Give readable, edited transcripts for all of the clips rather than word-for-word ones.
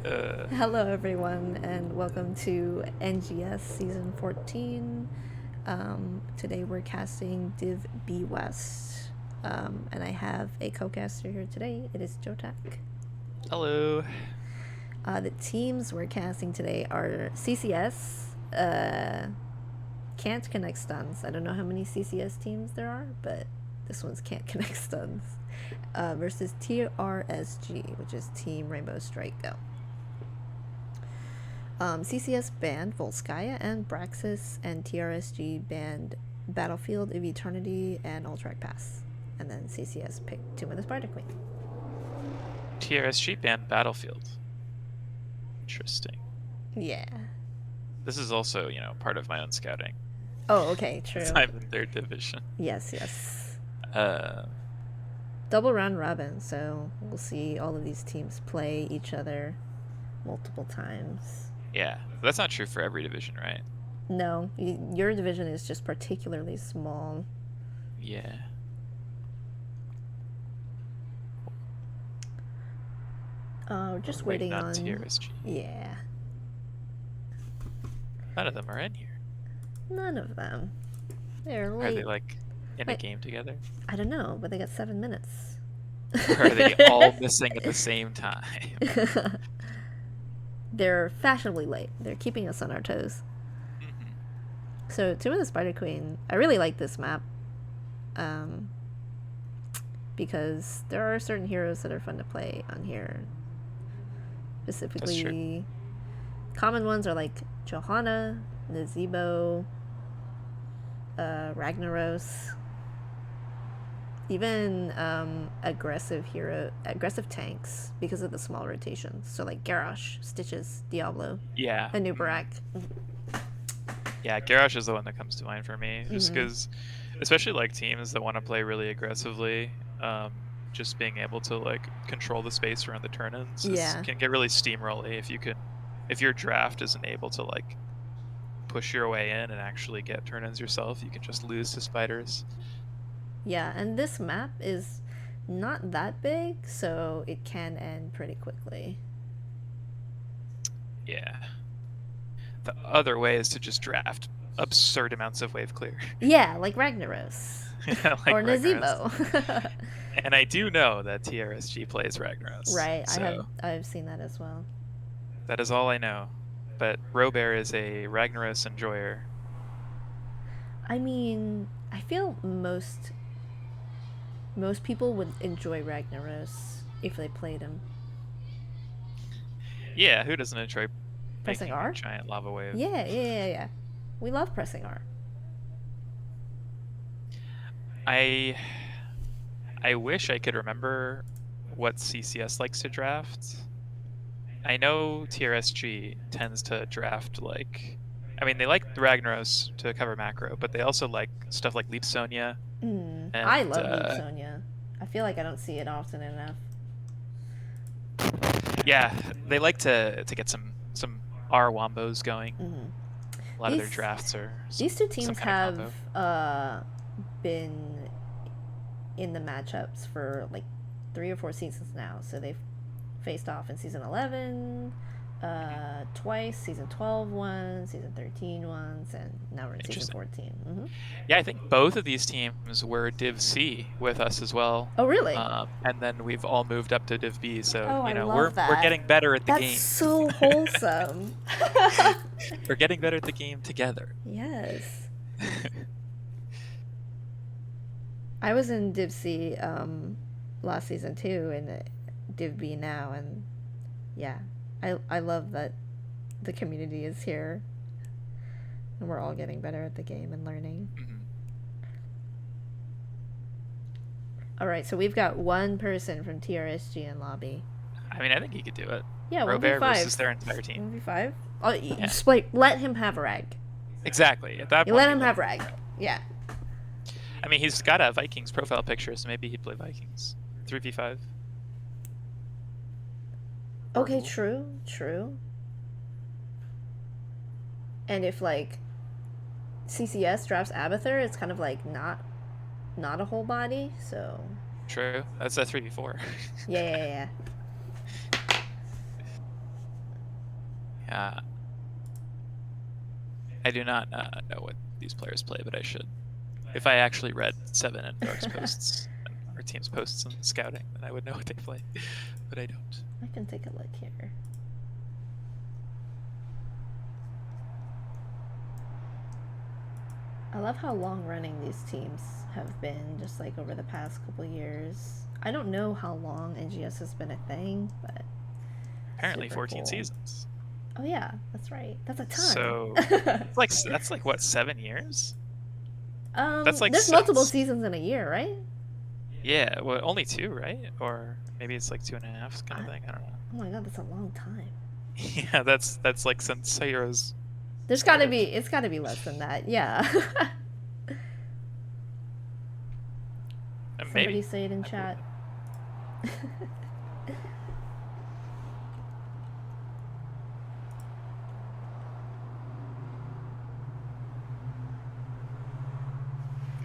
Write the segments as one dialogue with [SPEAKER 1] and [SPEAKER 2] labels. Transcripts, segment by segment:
[SPEAKER 1] Hello, everyone, and welcome to NGS Season 14. Today we're casting Div B West, and I have a co-caster here today. It is Jotak.
[SPEAKER 2] Hello.
[SPEAKER 1] The teams we're casting today are CCS, Can't Connect Stuns. I don't know how many CCS teams there are, but this one's Can't Connect Stuns, versus TRSG, which is Team Rainbow Strike Go. CCS banned Volskaya and Braxis, and TRSG banned Battlefield of Eternity and Ultrac Pass. And then CCS picked Tomb of the Spider Queen.
[SPEAKER 2] TRSG banned Battlefield. Interesting.
[SPEAKER 1] Yeah.
[SPEAKER 2] This is also, part of my own scouting.
[SPEAKER 1] Oh, okay, true.
[SPEAKER 2] I'm in 3rd division.
[SPEAKER 1] Yes, yes.
[SPEAKER 2] Uh,
[SPEAKER 1] Double round robin, so we'll see all of these teams play each other multiple times.
[SPEAKER 2] yeah, that's not true for every division, right?
[SPEAKER 1] No, your division is just particularly small.
[SPEAKER 2] Yeah.
[SPEAKER 1] We're just waiting on
[SPEAKER 2] TRSG.
[SPEAKER 1] Yeah.
[SPEAKER 2] None of them are in here.
[SPEAKER 1] None of them. They're late.
[SPEAKER 2] Are they like in a game together?
[SPEAKER 1] I don't know, but they got 7 minutes.
[SPEAKER 2] Or are they all missing at the same time?
[SPEAKER 1] They're fashionably late. They're keeping us on our toes.
[SPEAKER 2] Mm-hmm.
[SPEAKER 1] So, Tomb of the Spider Queen, I really like this map. Because there are certain heroes that are fun to play on here. Specifically, common ones are like Johanna, Nazebo, Ragnaros, even aggressive tanks because of the small rotations. So like Garrosh, Stitches, Diablo,
[SPEAKER 2] Yeah.
[SPEAKER 1] and Nubarak.
[SPEAKER 2] Yeah, Garrosh is the one that comes to mind for me, just because, especially like teams that want to play really aggressively, just being able to like control the space around the turn-ins can get really steamrolly if your draft isn't able to like push your way in and actually get turn-ins yourself. You can just lose to spiders.
[SPEAKER 1] Yeah, and this map is not that big, so it can end pretty quickly.
[SPEAKER 2] Yeah. The other way is to just draft absurd amounts of wave clear.
[SPEAKER 1] Yeah, like Ragnaros.
[SPEAKER 2] Like
[SPEAKER 1] or
[SPEAKER 2] Ragnaros.
[SPEAKER 1] Nazebo.
[SPEAKER 2] And I do know that TRSG plays Ragnaros.
[SPEAKER 1] Right,
[SPEAKER 2] so
[SPEAKER 1] I've seen that as well.
[SPEAKER 2] That is all I know. But Robert is a Ragnaros enjoyer.
[SPEAKER 1] I mean, I feel most people would enjoy Ragnaros if they played him.
[SPEAKER 2] Yeah, who doesn't enjoy
[SPEAKER 1] pressing R?
[SPEAKER 2] A giant lava wave?
[SPEAKER 1] Yeah. We love pressing R.
[SPEAKER 2] I wish I could remember what CCS likes to draft. I know TRSG tends to draft like... I mean, they like the Ragnaros to cover macro, but they also like stuff like Leap Sonya.
[SPEAKER 1] I love Leap Sonya. I feel like I don't see it often enough.
[SPEAKER 2] Yeah, they like to get some R wombos going. A lot of their drafts are
[SPEAKER 1] these two teams have been in the matchups for like 3 or 4 seasons now. So they've faced off in season 11 twice, season 12 once, season 13 once, and now we're in season 14.
[SPEAKER 2] Yeah, I think both of these teams were Div C with us as well.
[SPEAKER 1] Oh, really?
[SPEAKER 2] And then we've all moved up to Div B, so
[SPEAKER 1] we're
[SPEAKER 2] getting better at the game.
[SPEAKER 1] That's so wholesome.
[SPEAKER 2] We're getting better at the game together.
[SPEAKER 1] Yes. I was in Div C last season too, and Div B now, and yeah, I love that the community is here, and we're all getting better at the game and learning. All right, so we've got one person from TRSG in lobby.
[SPEAKER 2] I mean, I think he could do it.
[SPEAKER 1] Yeah,
[SPEAKER 2] Robert versus their entire team.
[SPEAKER 1] 1v5. Oh, just like let him have rag.
[SPEAKER 2] Exactly. At that point,
[SPEAKER 1] you let him have rag. Yeah.
[SPEAKER 2] I mean, he's got a Vikings profile picture, so maybe he'd play Vikings. 3v5.
[SPEAKER 1] Okay, true. And if like CCS drafts Abathur, it's kind of like not a whole body, so
[SPEAKER 2] – True. That's a 3v4.
[SPEAKER 1] Yeah.
[SPEAKER 2] I do not know what these players play, but I should. If I actually read Seven and Dark's posts, and our team's posts and scouting, then I would know what they play, but I don't.
[SPEAKER 1] I can take a look here. I love how long running these teams have been, just like over the past couple years. I don't know how long NGS has been a thing, but
[SPEAKER 2] apparently 14
[SPEAKER 1] cool.
[SPEAKER 2] seasons.
[SPEAKER 1] Oh yeah, that's right. That's a ton.
[SPEAKER 2] So that's like what, 7 years? That's like
[SPEAKER 1] there's multiple seasons in a year, right?
[SPEAKER 2] Yeah, well, only 2, right? Or maybe it's like 2.5 kind of thing. I don't know.
[SPEAKER 1] Oh my god, that's a long time.
[SPEAKER 2] Yeah, that's like since Heroes.
[SPEAKER 1] There's gotta be, it's gotta be less than that, yeah. Somebody
[SPEAKER 2] maybe
[SPEAKER 1] say it in chat.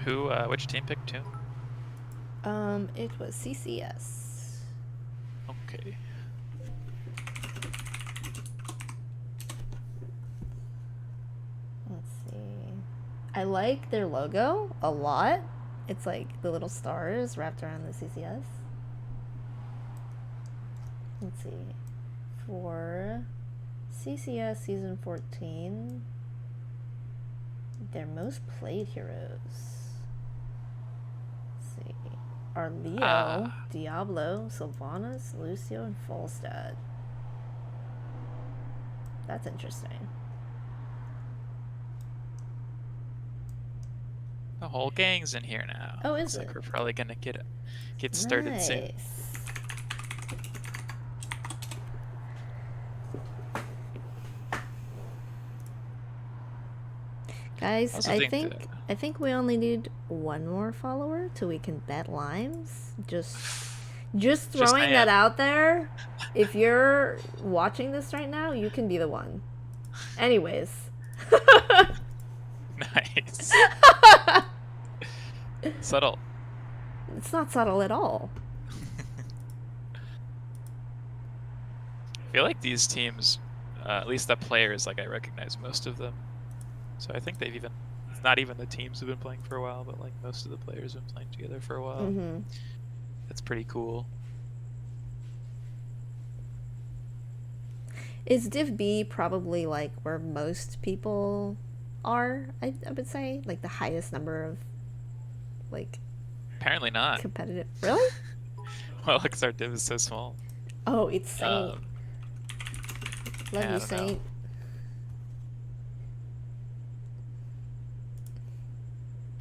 [SPEAKER 2] Who? Which team picked 2?
[SPEAKER 1] It was CCS.
[SPEAKER 2] Okay.
[SPEAKER 1] Let's see. I like their logo a lot. It's like the little stars wrapped around the CCS. Let's see. For CCS Season 14, their most played heroes, let's see, are Leo, Diablo, Sylvanas, Lucio, and Falstad. That's interesting.
[SPEAKER 2] The whole gang's in here now.
[SPEAKER 1] Oh, is
[SPEAKER 2] Looks
[SPEAKER 1] it?
[SPEAKER 2] like we're probably gonna get started soon.
[SPEAKER 1] Guys, I think we only need one more follower till we can bet limes. Just throwing that out there. If you're watching this right now, you can be the one. Anyways.
[SPEAKER 2] Nice. Subtle.
[SPEAKER 1] It's not subtle at all.
[SPEAKER 2] I feel like these teams, at least the players, like I recognize most of them. So I think they've even, it's not even the teams have been playing for a while, but like most of the players have been playing together for a while.
[SPEAKER 1] Mm-hmm.
[SPEAKER 2] That's pretty cool.
[SPEAKER 1] Is Div B probably like where most people are, I would say? Like the highest number of like...
[SPEAKER 2] Apparently not.
[SPEAKER 1] Competitive. Really?
[SPEAKER 2] Well, because our div is so small.
[SPEAKER 1] Oh, it's Saint. Love you, Saint.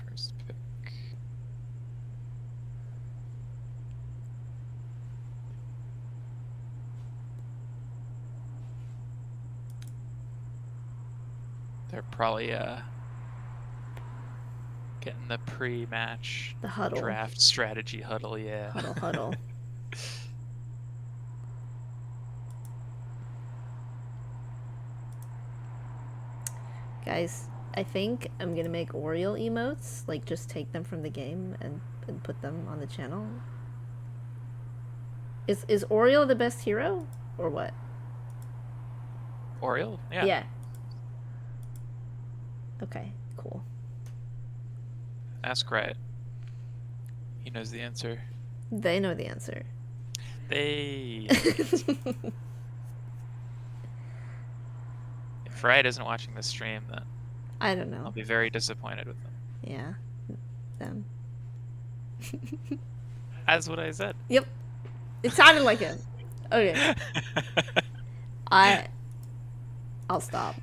[SPEAKER 2] First pick. They're probably getting the pre-match,
[SPEAKER 1] the huddle,
[SPEAKER 2] draft strategy huddle. Yeah.
[SPEAKER 1] Huddle. Guys, I think I'm gonna make Oriole emotes, like just take them from the game and put them on the channel. Is Oriole the best hero or what?
[SPEAKER 2] Oriole? Yeah.
[SPEAKER 1] Yeah. Okay, cool.
[SPEAKER 2] Ask Riot. He knows the answer.
[SPEAKER 1] They know the answer.
[SPEAKER 2] They. If Riot isn't watching this stream, then
[SPEAKER 1] I don't know.
[SPEAKER 2] I'll be very disappointed with them.
[SPEAKER 1] Yeah, them.
[SPEAKER 2] That's what I said.
[SPEAKER 1] Yep, it sounded like it. Okay. I'll stop.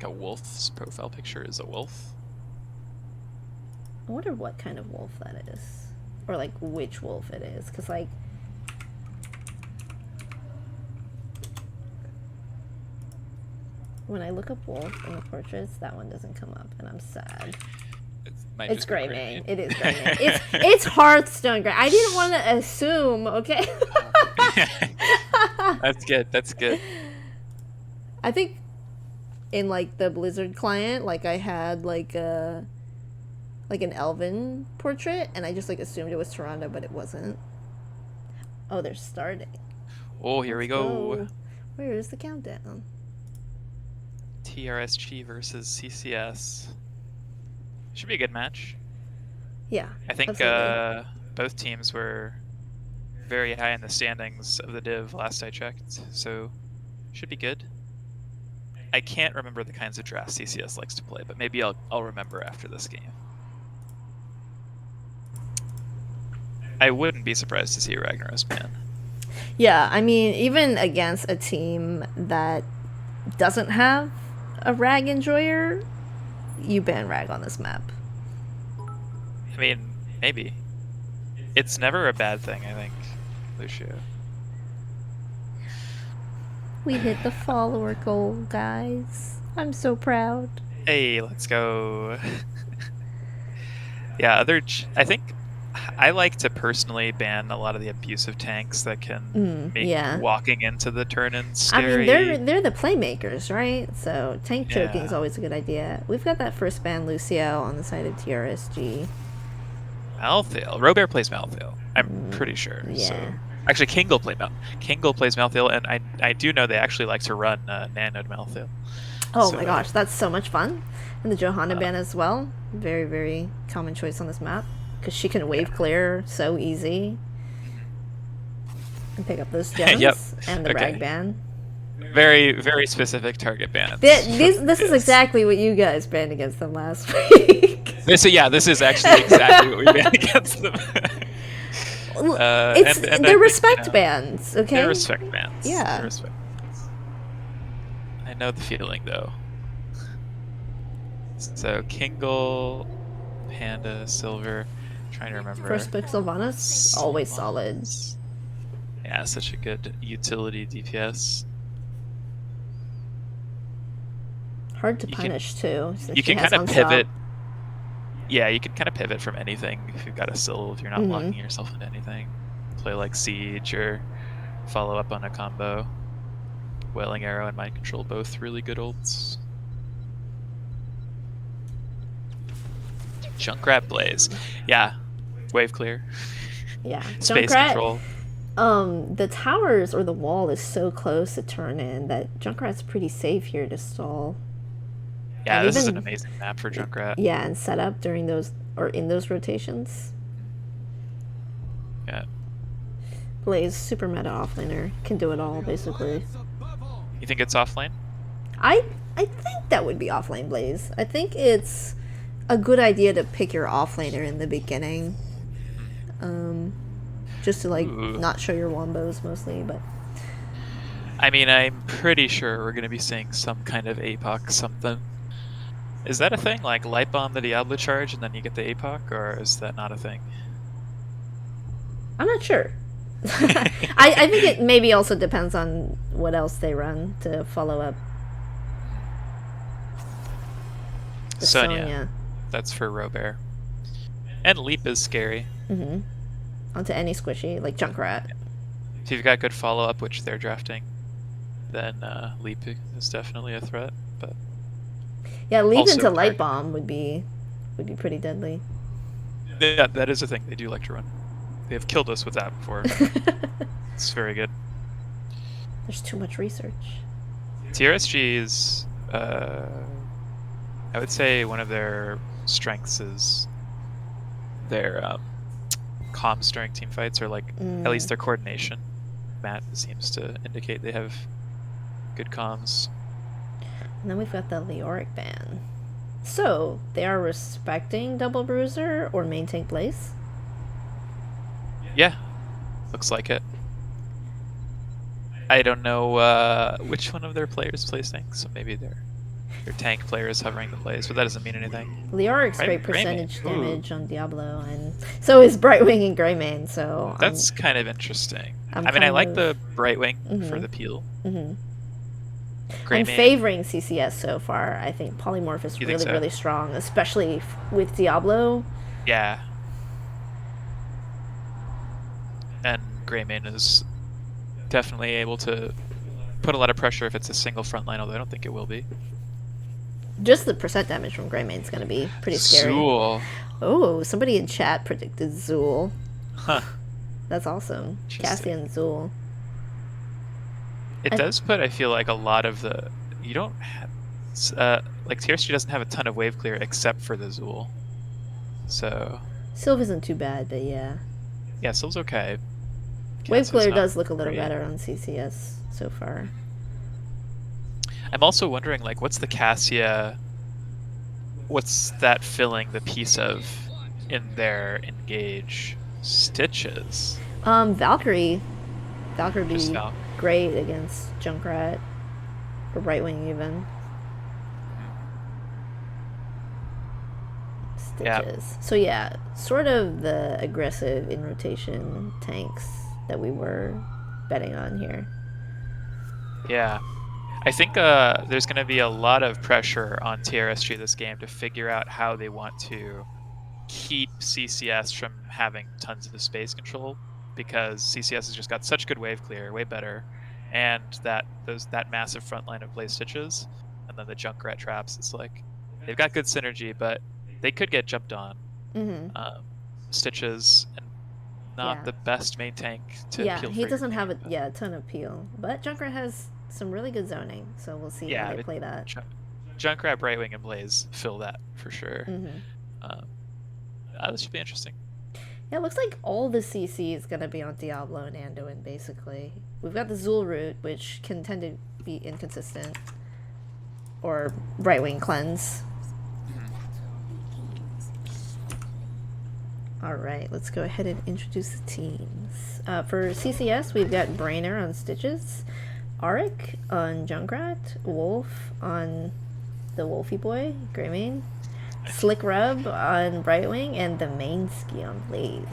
[SPEAKER 2] A wolf's profile picture is a wolf.
[SPEAKER 1] I wonder what kind of wolf that is, or like which wolf it is, because like when I look up wolf in the portraits, that one doesn't come up, and I'm sad. It's Greymane. It is Greymane. It's Hearthstone Grey. I didn't want to assume. Okay.
[SPEAKER 2] That's good. That's good.
[SPEAKER 1] I think in like the Blizzard client, like I had like like an elven portrait, and I just like assumed it was Toronto, but it wasn't. Oh, they're starting.
[SPEAKER 2] Oh, here we
[SPEAKER 1] Let's
[SPEAKER 2] go.
[SPEAKER 1] go. Where is the countdown?
[SPEAKER 2] TRSG versus CCS. Should be a good match.
[SPEAKER 1] Yeah,
[SPEAKER 2] I think
[SPEAKER 1] absolutely.
[SPEAKER 2] both teams were very high in the standings of the div last I checked, so should be good. I can't remember the kinds of drafts CCS likes to play, but maybe I'll remember after this game. I wouldn't be surprised to see a Ragnaros ban.
[SPEAKER 1] Yeah, I mean, even against a team that doesn't have a Rag enjoyer, you ban Rag on this map.
[SPEAKER 2] I mean, maybe. It's never a bad thing, I think, Lucio.
[SPEAKER 1] We hit the follower goal, guys. I'm so proud.
[SPEAKER 2] Hey, let's go. Yeah, I think I like to personally ban a lot of the abusive tanks that can make
[SPEAKER 1] Yeah.
[SPEAKER 2] walking into the turn-in
[SPEAKER 1] I mean,
[SPEAKER 2] scary.
[SPEAKER 1] they're the playmakers, right? So tank choking is
[SPEAKER 2] Yeah.
[SPEAKER 1] always a good idea. We've got that first ban Lucio on the side of TRSG.
[SPEAKER 2] Malthael. Robert plays Malthael. I'm pretty sure.
[SPEAKER 1] Yeah.
[SPEAKER 2] So actually, Kingle plays Malthael, and I do know they actually like to run nanoed Malthael.
[SPEAKER 1] Oh
[SPEAKER 2] So,
[SPEAKER 1] my gosh, that's so much fun. And the Johanna ban as well. Very, very common choice on this map. Because she can wave clear so easy. And pick up those gems.
[SPEAKER 2] Yep.
[SPEAKER 1] And the
[SPEAKER 2] Okay.
[SPEAKER 1] Rag ban.
[SPEAKER 2] Very, very specific target bans.
[SPEAKER 1] This is exactly what you guys banned against them last week.
[SPEAKER 2] This is actually exactly what we banned against them.
[SPEAKER 1] They're respect bans, okay?
[SPEAKER 2] They're respect bans.
[SPEAKER 1] Yeah.
[SPEAKER 2] They're respect bans. I know the feeling, though. So, Kingle, Panda, Silver. Trying to remember.
[SPEAKER 1] First pick Sylvanas, always solid.
[SPEAKER 2] Yeah, such a good utility DPS.
[SPEAKER 1] Hard to punish, too.
[SPEAKER 2] You can kind of pivot. Yeah, you can kind of pivot from anything if you've got a Syl, if you're not locking yourself into anything. Play like Siege or follow up on a combo. Wailing Arrow and Mind Control, both really good ults. Junkrat Blaze. Yeah. Wave clear.
[SPEAKER 1] Yeah.
[SPEAKER 2] Space
[SPEAKER 1] Junkrat,
[SPEAKER 2] control.
[SPEAKER 1] The towers or the wall is so close to turn in that Junkrat's pretty safe here to stall.
[SPEAKER 2] Yeah, and this is an amazing map for Junkrat.
[SPEAKER 1] Yeah, and set up during those or in those rotations.
[SPEAKER 2] Yeah.
[SPEAKER 1] Blaze, super meta offlaner, can do it all basically.
[SPEAKER 2] You think it's offlane?
[SPEAKER 1] I think that would be offlane Blaze. I think it's a good idea to pick your offlaner in the beginning. Just to like not show your wombos mostly, but
[SPEAKER 2] I mean, I'm pretty sure we're gonna be seeing some kind of APOC something. Is that a thing? Like light bomb the Diablo charge and then you get the APOC, or is that not a thing?
[SPEAKER 1] I'm not sure. I think it maybe also depends on what else they run to follow up.
[SPEAKER 2] Sonya. That's for Robert. And Leap is scary.
[SPEAKER 1] Onto any squishy, like Junkrat.
[SPEAKER 2] If you've got good follow-up, which they're drafting, then Leap is definitely a threat. But
[SPEAKER 1] yeah, Leap into Light Bomb would be pretty deadly.
[SPEAKER 2] Yeah, that is a thing they do like to run. They have killed us with that before. It's very good.
[SPEAKER 1] There's too much research.
[SPEAKER 2] TRSG is, I would say one of their strengths is their comms during team fights, or like at least their coordination. Matt seems to indicate they have good comms.
[SPEAKER 1] And then we've got the Leoric ban. So they are respecting Double Bruiser or main tank Blaze?
[SPEAKER 2] Yeah, looks like it. I don't know which one of their players plays tank, so maybe their tank player is hovering the Blaze, but that doesn't mean anything.
[SPEAKER 1] Leoric's great percentage damage on Diablo, and so is Brightwing and Greymane, so
[SPEAKER 2] that's kind of interesting. I mean, I like the Brightwing for the peel.
[SPEAKER 1] I'm favoring CCS so far. I think Polymorph is really, really strong, especially with Diablo.
[SPEAKER 2] Yeah. And Greymane is definitely able to put a lot of pressure if it's a single front line, although I don't think it will be.
[SPEAKER 1] Just the percent damage from Greymane's gonna be pretty scary.
[SPEAKER 2] Zool.
[SPEAKER 1] Oh, somebody in chat predicted Zool.
[SPEAKER 2] Huh.
[SPEAKER 1] That's awesome.
[SPEAKER 2] Interesting.
[SPEAKER 1] Cassian Zool.
[SPEAKER 2] It does put, I feel like, a lot of the... You don't have... like, TRSG doesn't have a ton of wave clear except for the Zool. So...
[SPEAKER 1] Sylve isn't too bad, but yeah.
[SPEAKER 2] Yeah, Sylve's okay.
[SPEAKER 1] Wave clear
[SPEAKER 2] not
[SPEAKER 1] does look a little
[SPEAKER 2] great.
[SPEAKER 1] better on CCS so far.
[SPEAKER 2] I'm also wondering, like, what's the Cassia... What's that filling the piece of in their engage? Stitches.
[SPEAKER 1] Valkyrie. Valkyrie would
[SPEAKER 2] Just
[SPEAKER 1] be
[SPEAKER 2] Val.
[SPEAKER 1] great against Junkrat. Or Right Wing even. Stitches.
[SPEAKER 2] Yeah.
[SPEAKER 1] So yeah, sort of the aggressive in rotation tanks that we were betting on here.
[SPEAKER 2] Yeah. I think there's going to be a lot of pressure on TRSG this game to figure out how they want to keep CCS from having tons of space control, because CCS has just got such good wave clear, way better, and that massive front line of blaze stitches, and then the Junkrat traps. It's like they've got good synergy, but they could get jumped on. Stitches and not the best main tank to peel.
[SPEAKER 1] He doesn't have a ton of peel, but Junkrat has some really good zoning, so we'll see how they play that.
[SPEAKER 2] Junkrat, Brightwing, and Blaze fill that for sure. This should be interesting.
[SPEAKER 1] Yeah, it looks like all the CC is going to be on Diablo and Anduin, basically. We've got the Zool route, which can tend to be inconsistent. Or Brightwing Cleanse. Alright, let's go ahead and introduce the teams. For CCS, we've got Brainer on Stitches, Arik on Junkrat, Wolf on the Wolfie Boy, Greymane, Slick Rub on Brightwing, and the Mainski on Blaze.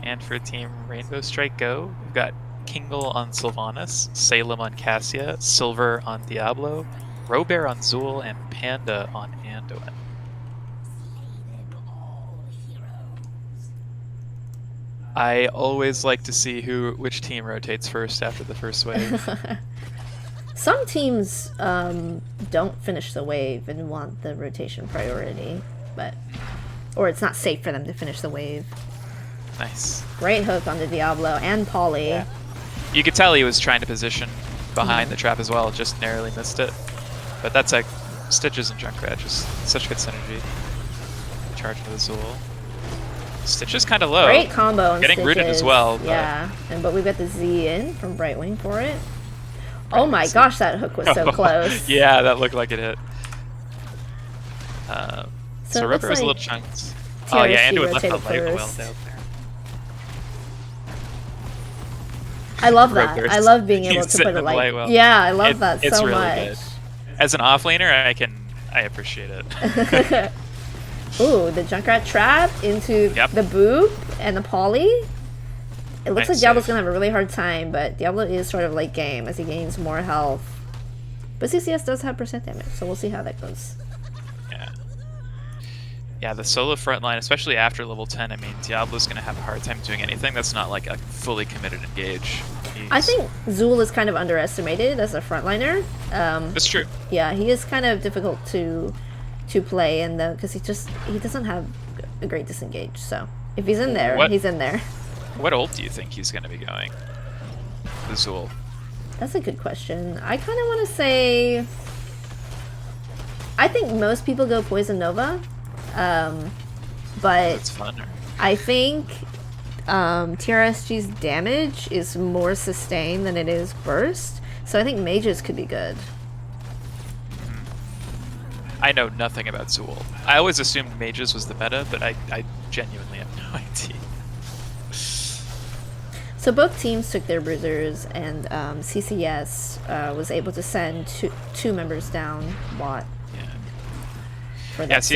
[SPEAKER 2] And for Team Rainbow Strike Go, we've got Kingle on Sylvanas, Salem on Cassia, Silver on Diablo, Robear on Zool, and Panda on Anduin. I always like to see which team rotates first after the first wave.
[SPEAKER 1] Some teams don't finish the wave and want the rotation priority, or it's not safe for them to finish the wave.
[SPEAKER 2] Nice.
[SPEAKER 1] Great hook on the Diablo and Polly.
[SPEAKER 2] Yeah. You could tell he was trying to position behind the trap as well, just narrowly missed it. But that's like Stitches and Junkrat, just such good synergy. Charge into the Zool. Stitches kind of low.
[SPEAKER 1] Great combo on
[SPEAKER 2] Getting
[SPEAKER 1] Stitches.
[SPEAKER 2] rooted as well.
[SPEAKER 1] Yeah, but we've got the Z in from Brightwing for it. Oh my gosh, that hook was so close.
[SPEAKER 2] Yeah, that looked like it hit. So
[SPEAKER 1] it
[SPEAKER 2] Ripper was
[SPEAKER 1] like
[SPEAKER 2] a little chunked. Oh yeah, Anduin left the light well down there.
[SPEAKER 1] I love that. I love being able to put a light.
[SPEAKER 2] Well.
[SPEAKER 1] Yeah, I love that so
[SPEAKER 2] it's really
[SPEAKER 1] much.
[SPEAKER 2] Good. As an offlaner, I appreciate it.
[SPEAKER 1] Ooh, the Junkrat trap into the Boop and the Polly. It looks like Diablo's gonna have a really hard time, but Diablo is sort of late game as he gains more health. But CCS does have percent damage, so we'll see how that goes.
[SPEAKER 2] Yeah, the solo frontline, especially after level 10, I mean, Diablo's gonna have a hard time doing anything that's not like a fully committed engage.
[SPEAKER 1] I think Zool is kind of underestimated as a frontliner.
[SPEAKER 2] That's true.
[SPEAKER 1] Yeah, he is kind of difficult to play, and because he doesn't have a great disengage. So if he's in there, he's in there.
[SPEAKER 2] What ult do you think he's gonna be going? The Zool.
[SPEAKER 1] That's a good question. I kind of want to say, I think most people go Poison Nova, but
[SPEAKER 2] it's fun.
[SPEAKER 1] I think TRSG's damage is more sustained than it is burst, so I think mages could be good.
[SPEAKER 2] I know nothing about Zool. I always assumed mages was the meta, but I genuinely have no idea.
[SPEAKER 1] So both teams took their bruisers, and CCS was able to send two members down Watt. For that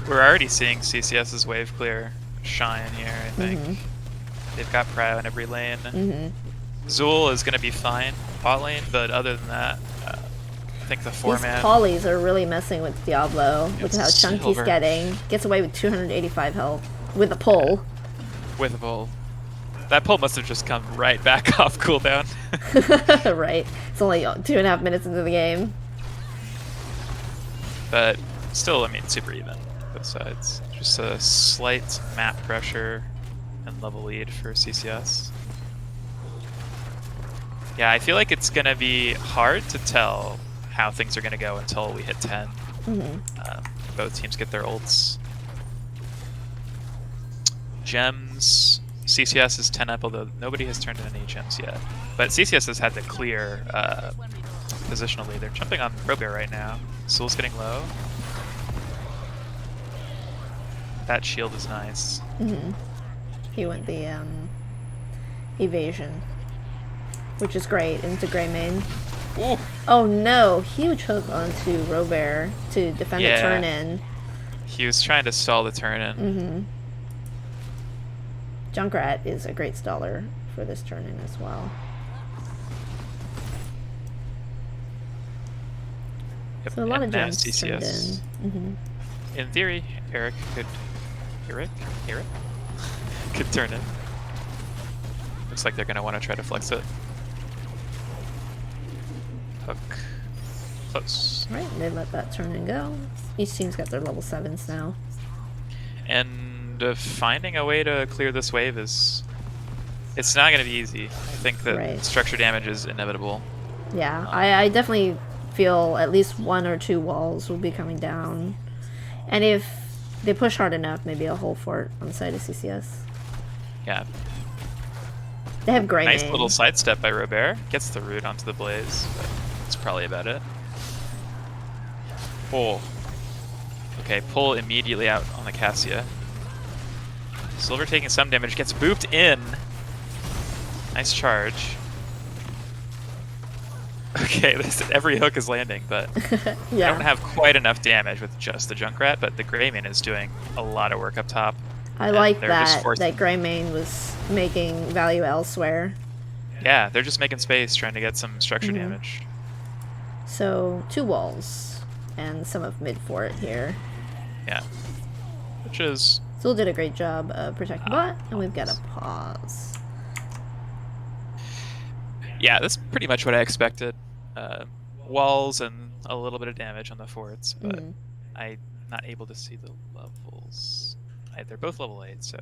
[SPEAKER 2] we're already seeing CCS's wave clear shine here, I think. They've got Prio in every lane. Zool is going to be fine bot lane, but other than that, I think the four-man...
[SPEAKER 1] These polys are really messing with Diablo. Look at how chunky he's getting. Gets away with 285 health with a pull.
[SPEAKER 2] With a pull. That pull must have just come right back off cooldown.
[SPEAKER 1] Right. It's only 2.5 minutes into the game.
[SPEAKER 2] But still, I mean, super even, both sides. Just a slight map pressure and level lead for CCS. Yeah, I feel like it's gonna be hard to tell how things are gonna go until we hit 10. Both teams get their ults. Gems, CCS is 10 up, although nobody has turned in any gems yet. But CCS has had to clear positionally. They're jumping on Robert right now. Soul's getting low. That shield is nice.
[SPEAKER 1] He went the evasion, which is great into Grey Main.
[SPEAKER 2] Ooh.
[SPEAKER 1] Oh no, huge hook onto Robert to defend the turn in.
[SPEAKER 2] He was trying to stall the turn in.
[SPEAKER 1] Junkrat is a great staller for this turn in as well.
[SPEAKER 2] Yep.
[SPEAKER 1] So a lot of gems
[SPEAKER 2] CCS.
[SPEAKER 1] turned in.
[SPEAKER 2] In theory, Eric could could turn in. Looks like they're gonna want to try to flex it. Hook. Close.
[SPEAKER 1] Right, they let that turn in go. Each team's got their level 7s now.
[SPEAKER 2] And finding a way to clear this wave is... It's not going to be easy. I think that structure damage is inevitable.
[SPEAKER 1] Yeah, I definitely feel at least 1 or 2 walls will be coming down. And if they push hard enough, maybe a whole fort on the side of CCS.
[SPEAKER 2] Yeah.
[SPEAKER 1] They have Grey
[SPEAKER 2] Nice
[SPEAKER 1] Main.
[SPEAKER 2] little sidestep by Robert. Gets the root onto the blaze, but that's probably about it. Pull. Okay, pull immediately out on the Cassia. Silver taking some damage, gets booped in. Nice charge. Okay, every hook is landing, but
[SPEAKER 1] yeah.
[SPEAKER 2] I don't have quite enough damage with just the Junkrat, but the Grey Main is doing a lot of work up top.
[SPEAKER 1] I like that Grey Main was making value elsewhere.
[SPEAKER 2] Yeah, they're just making space, trying to get some structure damage.
[SPEAKER 1] So 2 walls and some of mid fort here.
[SPEAKER 2] Yeah, which is...
[SPEAKER 1] Zul did a great job of protecting bot, and we've got a pause.
[SPEAKER 2] Yeah, that's pretty much what I expected. Walls and a little bit of damage on the forts, but I'm not able to see the levels. They're both level 8, so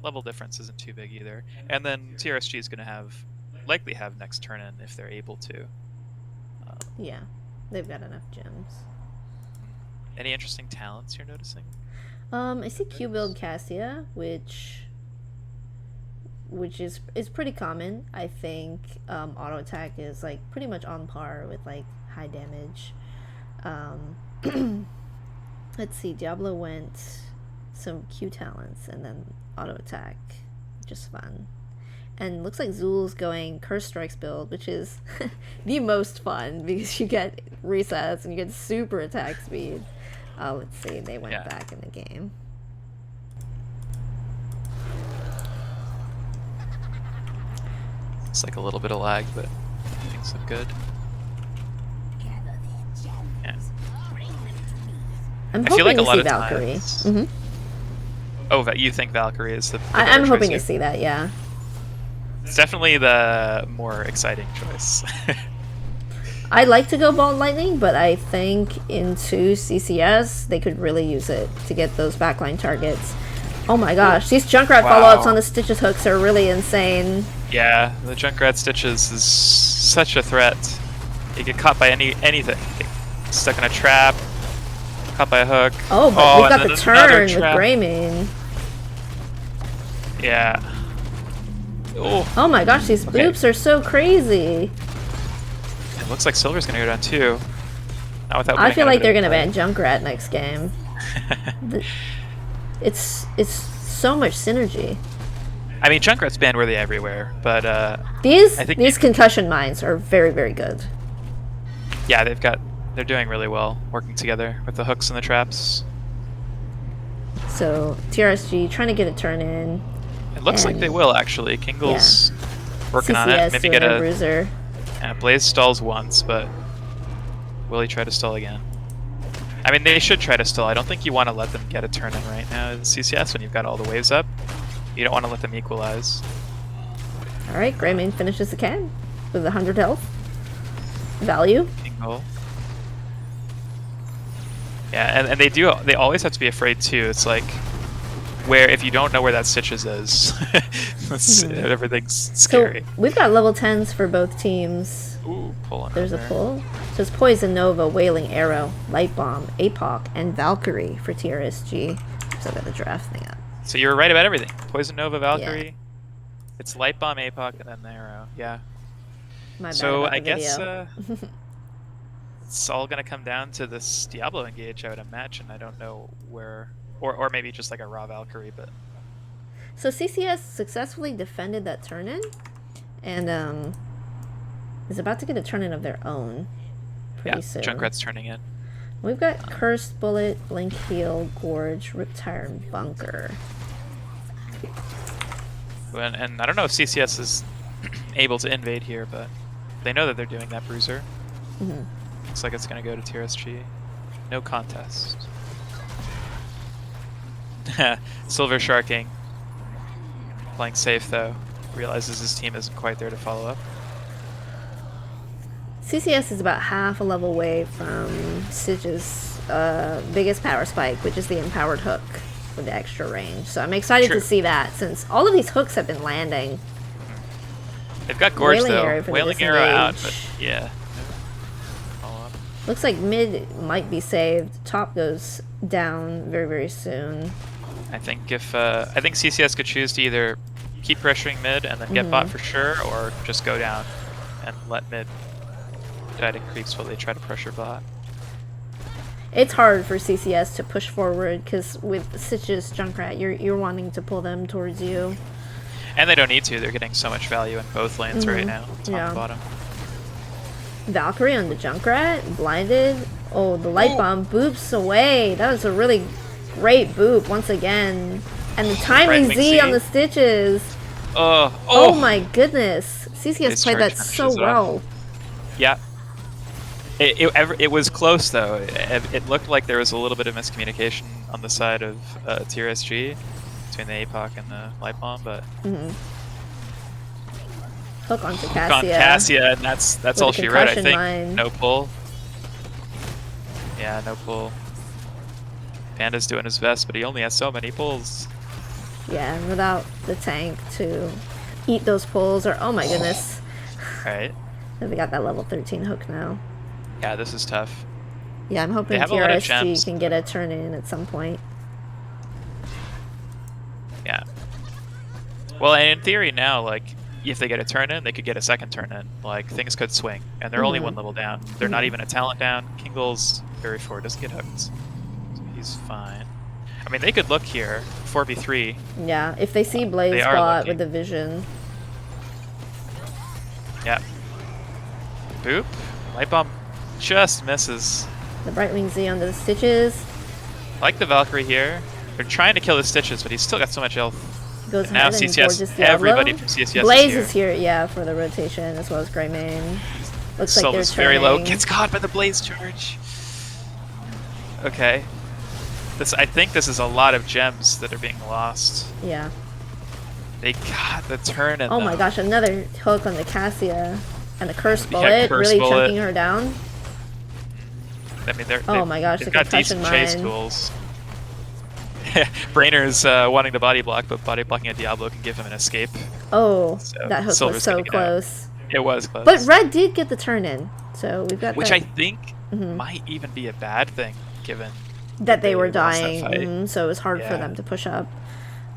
[SPEAKER 2] level difference isn't too big either. And then TRSG is going to likely have next turn in if they're able to.
[SPEAKER 1] Yeah, they've got enough gems.
[SPEAKER 2] Any interesting talents you're noticing?
[SPEAKER 1] I see Q build Cassia, which is pretty common. I think auto attack is like pretty much on par with like high damage. Let's see, Diablo went some Q talents and then auto attack, just fun. And looks like Zul's going Curse Strikes build, which is the most fun because you get resets and you get super attack speed. Let's see, they went back in the game.
[SPEAKER 2] It's like a little bit of lag, but things look good. Yeah.
[SPEAKER 1] I'm hoping to see Valkyrie.
[SPEAKER 2] Times... Oh, you think Valkyrie is the
[SPEAKER 1] I'm hoping to see that, yeah.
[SPEAKER 2] It's definitely the more exciting choice.
[SPEAKER 1] I like to go Ball and Lightning, but I think into CCS, they could really use it to get those backline targets. Oh my gosh, these Junkrat follow-ups on the Stitches hooks are really insane.
[SPEAKER 2] Yeah, the Junkrat Stitches is such a threat. You get caught by anything. Get stuck in a trap, caught by a hook.
[SPEAKER 1] Oh, but we've got the turn with Grey Main.
[SPEAKER 2] Yeah.
[SPEAKER 1] Oh my gosh, these boops are so crazy.
[SPEAKER 2] It looks like Silver's gonna go down too. Not without
[SPEAKER 1] I feel like they're gonna ban Junkrat next game. It's so much synergy.
[SPEAKER 2] I mean, Junkrat's banned really everywhere, but
[SPEAKER 1] these concussion mines are very, very good.
[SPEAKER 2] Yeah, they're doing really well working together with the hooks and the traps.
[SPEAKER 1] So TRSG trying to get a turn in.
[SPEAKER 2] It looks like they will actually. Kingle's working on it. Maybe get a
[SPEAKER 1] bruiser.
[SPEAKER 2] Yeah, Blaze stalls once, but will he try to stall again? I mean, they should try to stall. I don't think you want to let them get a turn in right now in CCS when you've got all the waves up. You don't want to let them equalize.
[SPEAKER 1] Alright, Grey Main finishes the can with 100 health. Value.
[SPEAKER 2] Kingle. Yeah, and they always have to be afraid too. It's like where if you don't know where that Stitches is, everything's scary.
[SPEAKER 1] So we've got level 10s for both teams.
[SPEAKER 2] Ooh, pulling
[SPEAKER 1] There's a
[SPEAKER 2] over.
[SPEAKER 1] pull. So it's Poison Nova, Wailing Arrow, Light Bomb, APOC, and Valkyrie for TRSG. So I got the draft thing up.
[SPEAKER 2] So you were right about everything. Poison Nova, Valkyrie. Yeah. It's Light Bomb, APOC, and then the arrow. Yeah.
[SPEAKER 1] My bad
[SPEAKER 2] so
[SPEAKER 1] about the
[SPEAKER 2] I guess
[SPEAKER 1] video.
[SPEAKER 2] it's all gonna come down to this Diablo engage, I would imagine. I don't know where, or maybe just like a raw Valkyrie, but.
[SPEAKER 1] So CCS successfully defended that turn-in, and is about to get a turn-in of their own pretty soon.
[SPEAKER 2] Junkrat's turning in.
[SPEAKER 1] We've got Cursed Bullet, Blink Heal, Gorge, Riptire, and Bunker.
[SPEAKER 2] And I don't know if CCS is able to invade here, but they know that they're doing that Bruiser. Looks like it's going to go to TRSG. No contest. Silver Sharking. Playing safe, though. Realizes his team isn't quite there to follow up.
[SPEAKER 1] CCS is about half a level away from Sige's biggest power spike, which is the Empowered Hook with the extra range. So I'm excited to see that, since all of these hooks have been landing.
[SPEAKER 2] They've got Gorge, though.
[SPEAKER 1] Wailing
[SPEAKER 2] Arrow out, but yeah.
[SPEAKER 1] Looks like mid might be saved. Top goes down very, very soon.
[SPEAKER 2] I think if I think CCS could choose to either keep pressuring mid and then get bot for sure, or just go down and let mid try to creeps while they try to pressure bot.
[SPEAKER 1] It's hard for CCS to push forward because with Sige's Junkrat, you're wanting to pull them towards you.
[SPEAKER 2] And they don't need to. They're getting so much value in both lanes right now, top and bottom.
[SPEAKER 1] Valkyrie on the Junkrat, blinded. Oh, the light bomb boops away. That was a really great boop once again. And the timing Z on the Stitches. Oh my goodness. CCS played that so well.
[SPEAKER 2] Yeah. It was close, though. It looked like there was a little bit of miscommunication on the side of TRSG between the APOC and the light bomb, but
[SPEAKER 1] hook onto Cassia.
[SPEAKER 2] Hook on Cassia, and that's all she wrote, I think. No pull. Yeah, no pull. Panda's doing his best, but he only has so many pulls.
[SPEAKER 1] Yeah, without the tank to eat those pulls, or oh my goodness.
[SPEAKER 2] Right.
[SPEAKER 1] And we got that level 13 hook now.
[SPEAKER 2] Yeah, this is tough.
[SPEAKER 1] Yeah, I'm hoping TRSG can get a turn in at some point.
[SPEAKER 2] Yeah. Well, and in theory now, like, if they get a turn in, they could get a second turn in. Like, things could swing. And they're only one level down. They're not even a talent down. Kingle's very forward, doesn't get hooked. So he's fine. I mean, they could look here. 4v3.
[SPEAKER 1] Yeah, if they see Blaze bot with the vision.
[SPEAKER 2] Yeah. Boop. Light bomb just misses.
[SPEAKER 1] The Brightwing Z onto the Stitches.
[SPEAKER 2] I like the Valkyrie here. They're trying to kill the Stitches, but he's still got so much health.
[SPEAKER 1] Goes
[SPEAKER 2] now CCS, everybody from CCS
[SPEAKER 1] Blaze is here, yeah, for the rotation, as well as Greymane. Looks like they're
[SPEAKER 2] very low. Gets caught by the Blaze charge. Okay. I think this is a lot of gems that are being lost.
[SPEAKER 1] Yeah.
[SPEAKER 2] They got the turn in.
[SPEAKER 1] Oh my gosh, another hook on the Cassia. And the Curse Bullet, really chunking her down.
[SPEAKER 2] I mean,
[SPEAKER 1] oh my gosh,
[SPEAKER 2] they've got decent chase tools. Brainer's wanting to body block, but body blocking a Diablo can give him an escape.
[SPEAKER 1] Oh, so that hook was so close.
[SPEAKER 2] It was close.
[SPEAKER 1] But Red did get the turn in, so we've got
[SPEAKER 2] which I think might even be a bad thing, given
[SPEAKER 1] that they were dying, so it was hard for them to push up.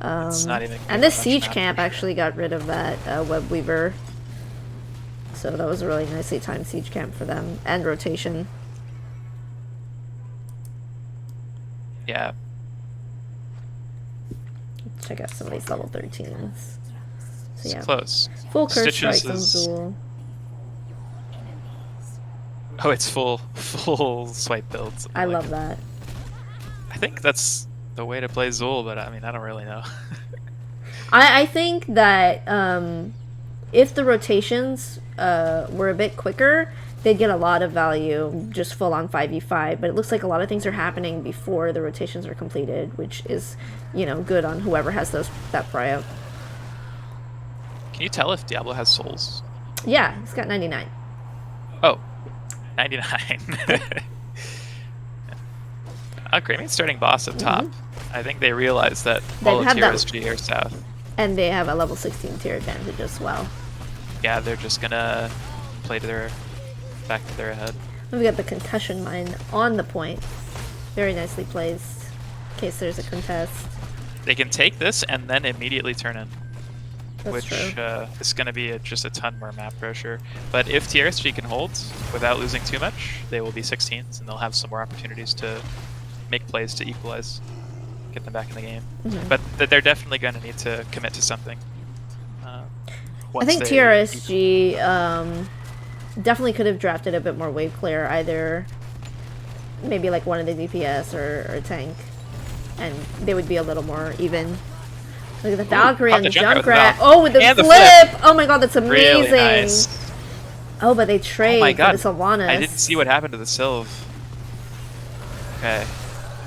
[SPEAKER 2] It's not even
[SPEAKER 1] and this siege camp actually got rid of that Web Weaver. So that was a really nicely timed siege camp for them, and rotation.
[SPEAKER 2] Yeah.
[SPEAKER 1] Check out some of these level 13s. So yeah,
[SPEAKER 2] it's close.
[SPEAKER 1] Full curse strike on Zool.
[SPEAKER 2] Oh, it's full swipe builds.
[SPEAKER 1] I love that.
[SPEAKER 2] I think that's the way to play Zool, but I mean, I don't really know.
[SPEAKER 1] I think that if the rotations were a bit quicker, they'd get a lot of value just full on 5v5, but it looks like a lot of things are happening before the rotations are completed, which is, you know, good on whoever has that prio.
[SPEAKER 2] Can you tell if Diablo has souls?
[SPEAKER 1] Yeah, he's got 99.
[SPEAKER 2] Oh, 99. Greymane starting boss up top. I think they realize that
[SPEAKER 1] They
[SPEAKER 2] all of
[SPEAKER 1] have that-
[SPEAKER 2] TRSG are south.
[SPEAKER 1] And they have a level 16 tier advantage as well.
[SPEAKER 2] Yeah, they're just gonna play to their back to their head.
[SPEAKER 1] We got the concussion mine on the point. Very nicely placed. In case there's a contest.
[SPEAKER 2] They can take this and then immediately turn in.
[SPEAKER 1] That's
[SPEAKER 2] which
[SPEAKER 1] true.
[SPEAKER 2] is going to be just a ton more map pressure. But if TRSG can hold without losing too much, they will be 16s and they'll have some more opportunities to make plays to equalize, get them back in the game. But they're definitely going to need to commit to something.
[SPEAKER 1] I think TRSG definitely could have drafted a bit more wave clear, either maybe like one of the DPS or a tank, and they would be a little more even. Look at the Valkyrie and the Junkrat. Oh, with the flip! Oh my god, that's amazing!
[SPEAKER 2] Really nice.
[SPEAKER 1] Oh, but they trade for the Sylvanas.
[SPEAKER 2] I didn't see what happened to the Sylv. Okay.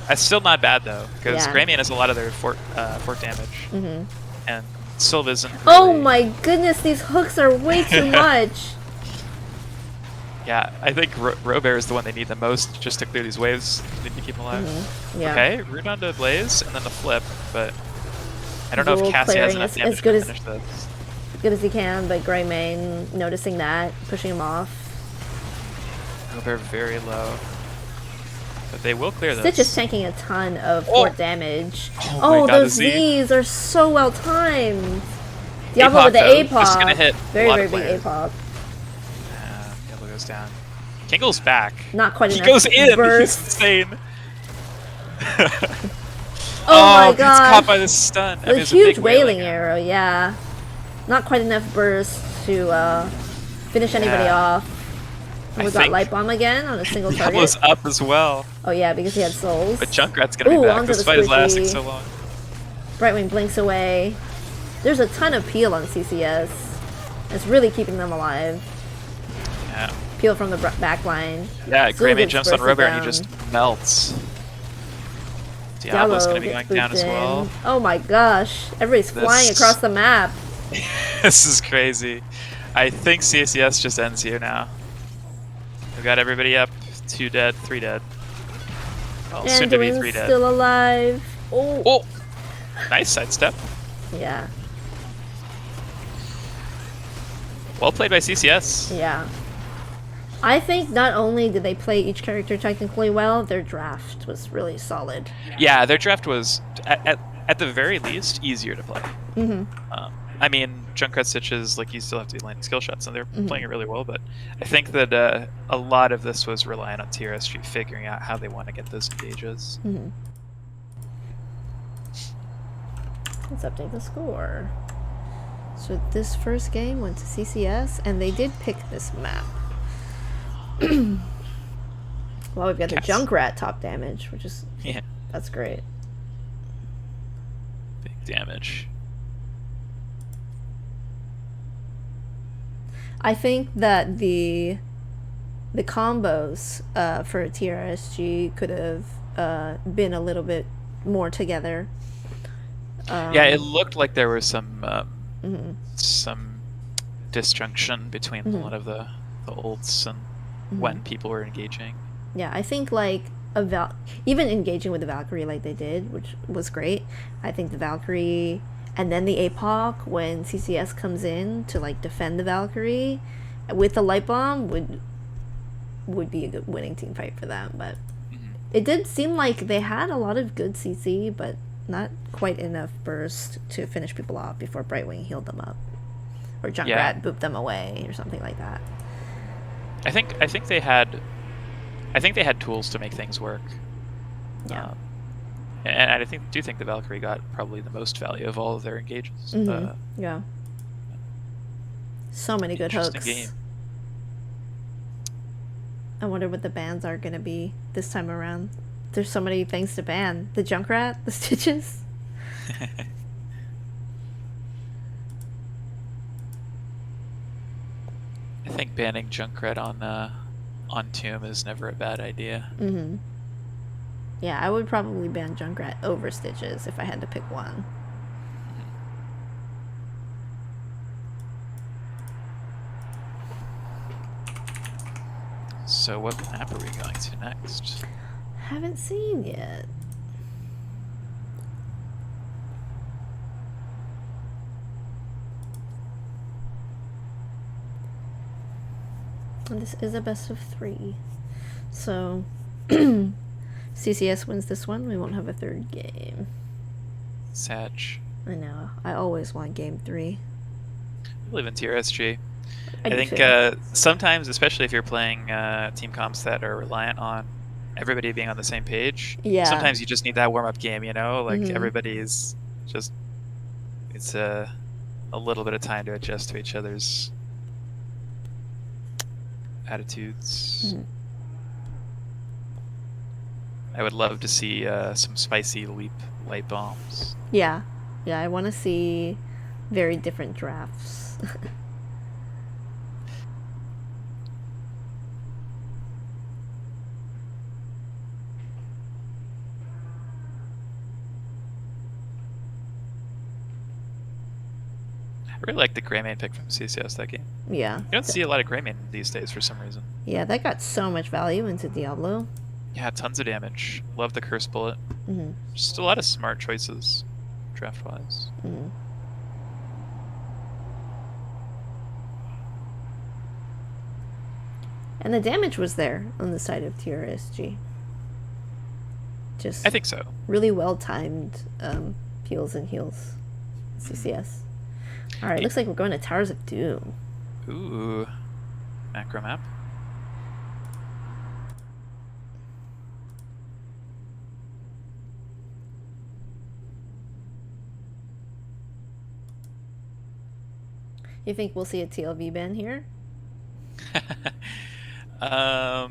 [SPEAKER 2] That's still not bad though, because Greymane has a lot of their fort damage. And Sylv isn't really...
[SPEAKER 1] Oh my goodness, these hooks are way too much!
[SPEAKER 2] Yeah, I think Robert is the one they need the most just to clear these waves. They need to keep them alive. Okay, root onto Blaze and then the flip, but I don't know if Cassie has enough damage to finish this.
[SPEAKER 1] As good as he can, but Greymane noticing that, pushing him off.
[SPEAKER 2] Robert very low. But they will clear this.
[SPEAKER 1] Stitch is tanking a ton of fort damage.
[SPEAKER 2] Oh,
[SPEAKER 1] those Z's are so well timed. Diablo with the APOC.
[SPEAKER 2] This is gonna hit
[SPEAKER 1] very big APOC.
[SPEAKER 2] Diablo goes down. Kingle's back.
[SPEAKER 1] Not quite enough.
[SPEAKER 2] He goes in.
[SPEAKER 1] Burst.
[SPEAKER 2] He's insane.
[SPEAKER 1] Oh my god!
[SPEAKER 2] He's caught by the stun.
[SPEAKER 1] The huge wailing arrow, yeah. Not quite enough burst to finish anybody off. We got Light Bomb again on a single target.
[SPEAKER 2] Diablo's up as well.
[SPEAKER 1] Oh yeah, because he had souls.
[SPEAKER 2] But Junkrat's gonna be back. This fight is lasting so long.
[SPEAKER 1] Brightwing blinks away. There's a ton of peel on CCS. It's really keeping them alive.
[SPEAKER 2] Yeah.
[SPEAKER 1] Peel from the back line.
[SPEAKER 2] Yeah, Greymane jumps on Robert and he just melts. Diablo's gonna be going down as well.
[SPEAKER 1] Oh my gosh. Everybody's flying across the map.
[SPEAKER 2] This is crazy. I think CCS just ends here now. We've got everybody up. 2 dead, 3 dead. Well, soon to be 3 dead.
[SPEAKER 1] Still alive.
[SPEAKER 2] Oh! Nice sidestep.
[SPEAKER 1] Yeah.
[SPEAKER 2] Well played by CCS.
[SPEAKER 1] Yeah. I think not only did they play each character technically well, their draft was really solid.
[SPEAKER 2] Yeah, their draft was, at the very least, easier to play. I mean, Junkrat Stitches, like, you still have to be landing skill shots, and they're playing it really well, but I think that a lot of this was relying on TRSG figuring out how they want to get those engages.
[SPEAKER 1] Let's update the score. So this first game went to CCS, and they did pick this map. Well, we've got the Junkrat top damage, which is... That's great.
[SPEAKER 2] Big damage.
[SPEAKER 1] I think that the combos for TRSG could have been a little bit more together.
[SPEAKER 2] Yeah, it looked like there was some disjunction between a lot of the ults and when people were engaging.
[SPEAKER 1] Yeah, I think like even engaging with the Valkyrie like they did, which was great. I think the Valkyrie and then the APOC when CCS comes in to like defend the Valkyrie with the Light Bomb would be a good winning team fight for them. But it did seem like they had a lot of good CC, but not quite enough burst to finish people off before Brightwing healed them up, or Junkrat booped them away, or something like that. I
[SPEAKER 2] think they had tools to make things work.
[SPEAKER 1] Yeah.
[SPEAKER 2] And I do think the Valkyrie got probably the most value of all of their engages.
[SPEAKER 1] Yeah. So many good hooks.
[SPEAKER 2] Game.
[SPEAKER 1] I wonder what the bans are going to be this time around. There's so many things to ban. The Junkrat, the Stitches.
[SPEAKER 2] I think banning Junkrat on Tomb is never a bad idea.
[SPEAKER 1] Yeah, I would probably ban Junkrat over Stitches if I had to pick one.
[SPEAKER 2] So what map are we going to next?
[SPEAKER 1] haven't seen yet. And this is a best of 3. So, CCS wins this one. We won't have a third game.
[SPEAKER 2] Sag.
[SPEAKER 1] I know. I always want game 3.
[SPEAKER 2] I live in TRSG.
[SPEAKER 1] I
[SPEAKER 2] think sometimes, especially if you're playing team comps that are reliant on everybody being on the same page,
[SPEAKER 1] Yeah.
[SPEAKER 2] sometimes you just need that warm-up game, you know? Like,
[SPEAKER 1] Mhm.
[SPEAKER 2] everybody's just... It's a little bit of time to adjust to each other's attitudes.
[SPEAKER 1] Mhm.
[SPEAKER 2] I would love to see some spicy leap light bombs.
[SPEAKER 1] Yeah. Yeah, I want to see very different drafts.
[SPEAKER 2] I really like the Greymane pick from CCS that game.
[SPEAKER 1] Yeah.
[SPEAKER 2] You don't see a lot of Greymane these days for some reason.
[SPEAKER 1] Yeah, that got so much value into Diablo.
[SPEAKER 2] Yeah, tons of damage. Love the curse bullet.
[SPEAKER 1] Mm-hmm.
[SPEAKER 2] Just a lot of smart choices, draft-wise.
[SPEAKER 1] Mm-hmm. And the damage was there on the side of TRSG. Just
[SPEAKER 2] I think so.
[SPEAKER 1] Really well timed peels and heals. CCS. Alright, looks like we're going to Towers of Doom.
[SPEAKER 2] Ooh. Macro map.
[SPEAKER 1] You think we'll see a TLV ban here?
[SPEAKER 2] I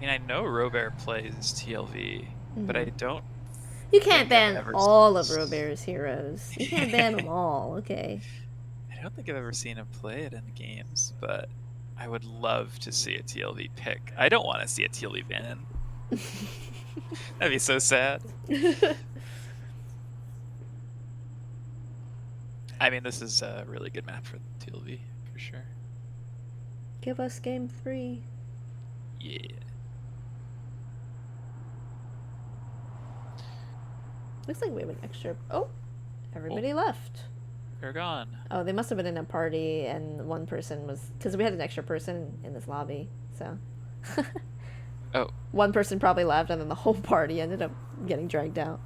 [SPEAKER 2] mean, I know Robert plays TLV, but I don't.
[SPEAKER 1] You can't ban all of Robert's heroes. You can't ban them all, okay.
[SPEAKER 2] I don't think I've ever seen him play it in games, but I would love to see a TLV pick. I don't want to see a TLV ban. That'd be so sad. I mean, this is a really good map for TLV, for sure.
[SPEAKER 1] Give us game 3.
[SPEAKER 2] Yeah.
[SPEAKER 1] Looks like we have an extra... Oh! Everybody left.
[SPEAKER 2] They're gone.
[SPEAKER 1] Oh, they must have been in a party and one person was... Because we had an extra person in this lobby, so...
[SPEAKER 2] Oh.
[SPEAKER 1] One person probably left and then the whole party ended up getting dragged out.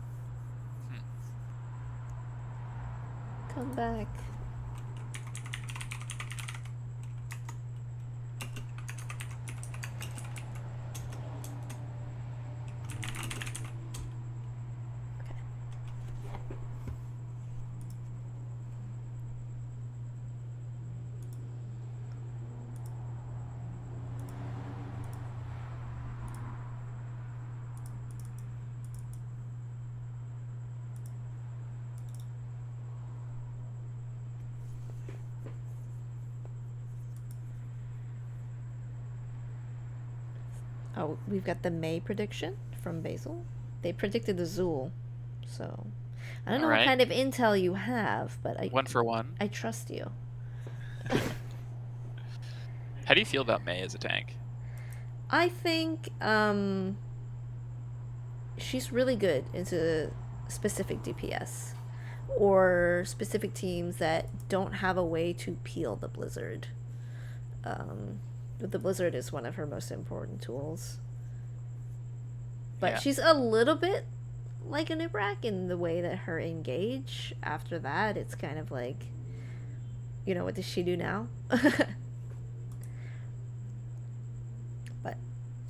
[SPEAKER 1] Come back. Oh, we've got the May prediction from Basil. They predicted the Zool, so I don't know what kind of intel you have, but I
[SPEAKER 2] 1 for 1.
[SPEAKER 1] I trust you.
[SPEAKER 2] How do you feel about May as a tank?
[SPEAKER 1] I think she's really good into specific DPS or specific teams that don't have a way to peel the Blizzard. The Blizzard is one of her most important tools. But she's a little bit like an Ibrak in the way that her engage. After that, it's kind of like, you know, what does she do now? But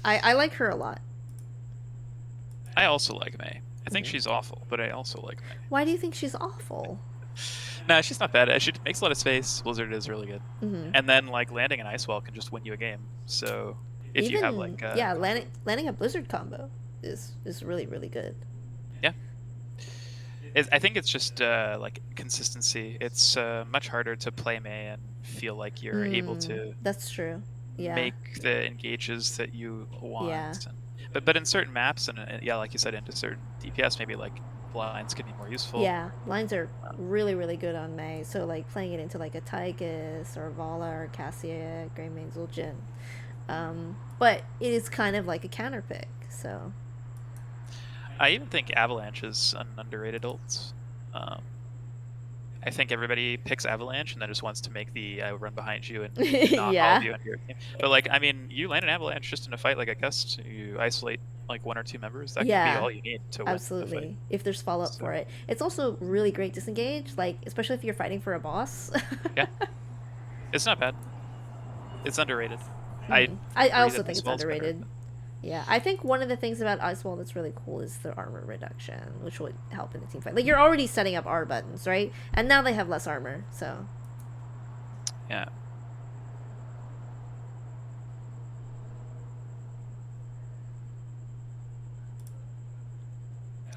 [SPEAKER 1] I like her a lot.
[SPEAKER 2] I also like May. I think she's awful, but I also like May.
[SPEAKER 1] Why do you think she's awful?
[SPEAKER 2] No, she's not bad. She makes a lot of space. Blizzard is really good. And then, like, landing an Icewell can just win you a game. So, if you have, like...
[SPEAKER 1] yeah, landing a Blizzard combo is really, really good.
[SPEAKER 2] Yeah. I think it's just, like, consistency. It's much harder to play May and feel like you're able to...
[SPEAKER 1] That's true. Yeah.
[SPEAKER 2] Make the engages that you want.
[SPEAKER 1] Yeah.
[SPEAKER 2] But in certain maps, and yeah, like you said, into certain DPS, maybe, like, blinds can be more useful.
[SPEAKER 1] Yeah, lines are really, really good on May. So, like, playing it into, like, a Tychus or Vala or Cassia, Greymane, Zul'jin, But it is kind of like a counter pick, so.
[SPEAKER 2] I even think Avalanche is an underrated ult. Um, I think everybody picks Avalanche and then just wants to make the run behind you and knock all of
[SPEAKER 1] Yeah.
[SPEAKER 2] you into your team. But like, I mean, you land an Avalanche just in a fight like a Gust, you isolate like 1 or 2 members. That can be
[SPEAKER 1] Yeah.
[SPEAKER 2] all you need to win the fight.
[SPEAKER 1] Absolutely. If there's follow up for
[SPEAKER 2] So
[SPEAKER 1] it. It's also really great disengage, like especially if you're fighting for a boss.
[SPEAKER 2] yeah, it's not bad. It's underrated. I
[SPEAKER 1] I
[SPEAKER 2] agree
[SPEAKER 1] also
[SPEAKER 2] that
[SPEAKER 1] think
[SPEAKER 2] this
[SPEAKER 1] it's
[SPEAKER 2] world's better.
[SPEAKER 1] underrated. Yeah, I think one of the things about Icewall that's really cool is the armor reduction, which would help in the team fight. Like you're already setting up R buttons, right? And now they have less armor, so.
[SPEAKER 2] Yeah.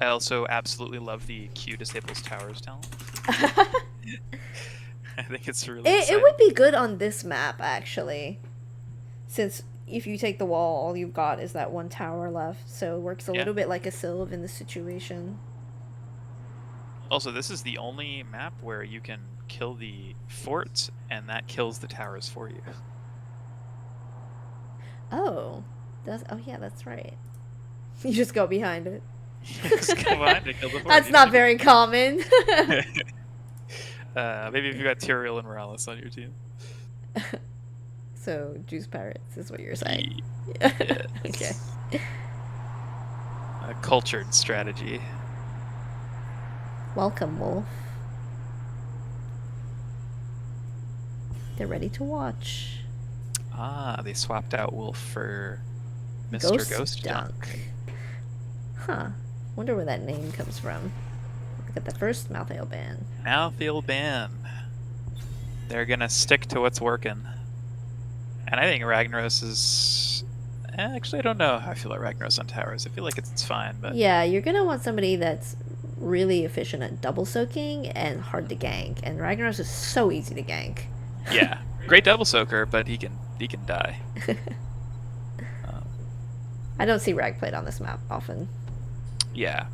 [SPEAKER 2] I also absolutely love the Q disables towers talent. I think it's really exciting.
[SPEAKER 1] It would be good on this map actually, since if you take the wall, all you've got is that one tower left, so it works a little bit like a Sylve in this situation.
[SPEAKER 2] Also, this is the only map where you can kill the fort, and that kills the towers for you.
[SPEAKER 1] Oh, yeah, that's right. You just go behind it.
[SPEAKER 2] Just go behind and kill the fort.
[SPEAKER 1] That's not very common.
[SPEAKER 2] Maybe if you got Tyrael and Morales on your team.
[SPEAKER 1] So, Juice Pirates is what you're saying.
[SPEAKER 2] Yes.
[SPEAKER 1] Okay.
[SPEAKER 2] A cultured strategy.
[SPEAKER 1] Welcome, Wolf. They're ready to watch.
[SPEAKER 2] Ah, they swapped out Wolf for Mr. Ghost Dunk.
[SPEAKER 1] Huh. Wonder where that name comes from. Look at the first Malthael ban.
[SPEAKER 2] Malthael ban. They're gonna stick to what's working. And I think Ragnaros is... Actually, I don't know how I feel about Ragnaros on towers. I feel like it's fine, but...
[SPEAKER 1] Yeah, you're gonna want somebody that's really efficient at double soaking and hard to gank. And Ragnaros is so easy to gank.
[SPEAKER 2] Yeah. Great double soaker, but he can die.
[SPEAKER 1] I don't see Rag played on this map often.
[SPEAKER 2] Yeah.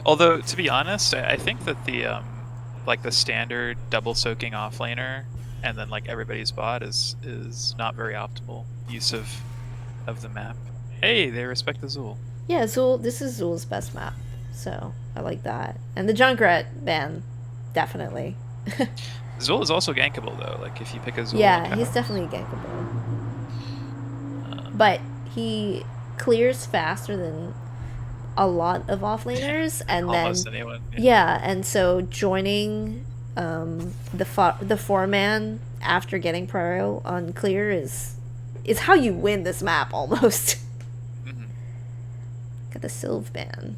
[SPEAKER 2] Although, to be honest, I think that the like the standard double soaking offlaner and then like everybody's bot is not very optimal use of the map. Hey, they respect the Zul.
[SPEAKER 1] Yeah, Zul. This is Zul's best map, so I like that. And the Junkrat ban, definitely.
[SPEAKER 2] Zul is also gankable though. Like if you pick a Zul.
[SPEAKER 1] Yeah, he's definitely gankable. But he clears faster than a lot of offlaners, and
[SPEAKER 2] almost
[SPEAKER 1] then
[SPEAKER 2] anyone.
[SPEAKER 1] Yeah, and so joining the 4-man after getting Prio on clear is how you win this map almost.
[SPEAKER 2] Mm-hmm.
[SPEAKER 1] Got the Sylve ban.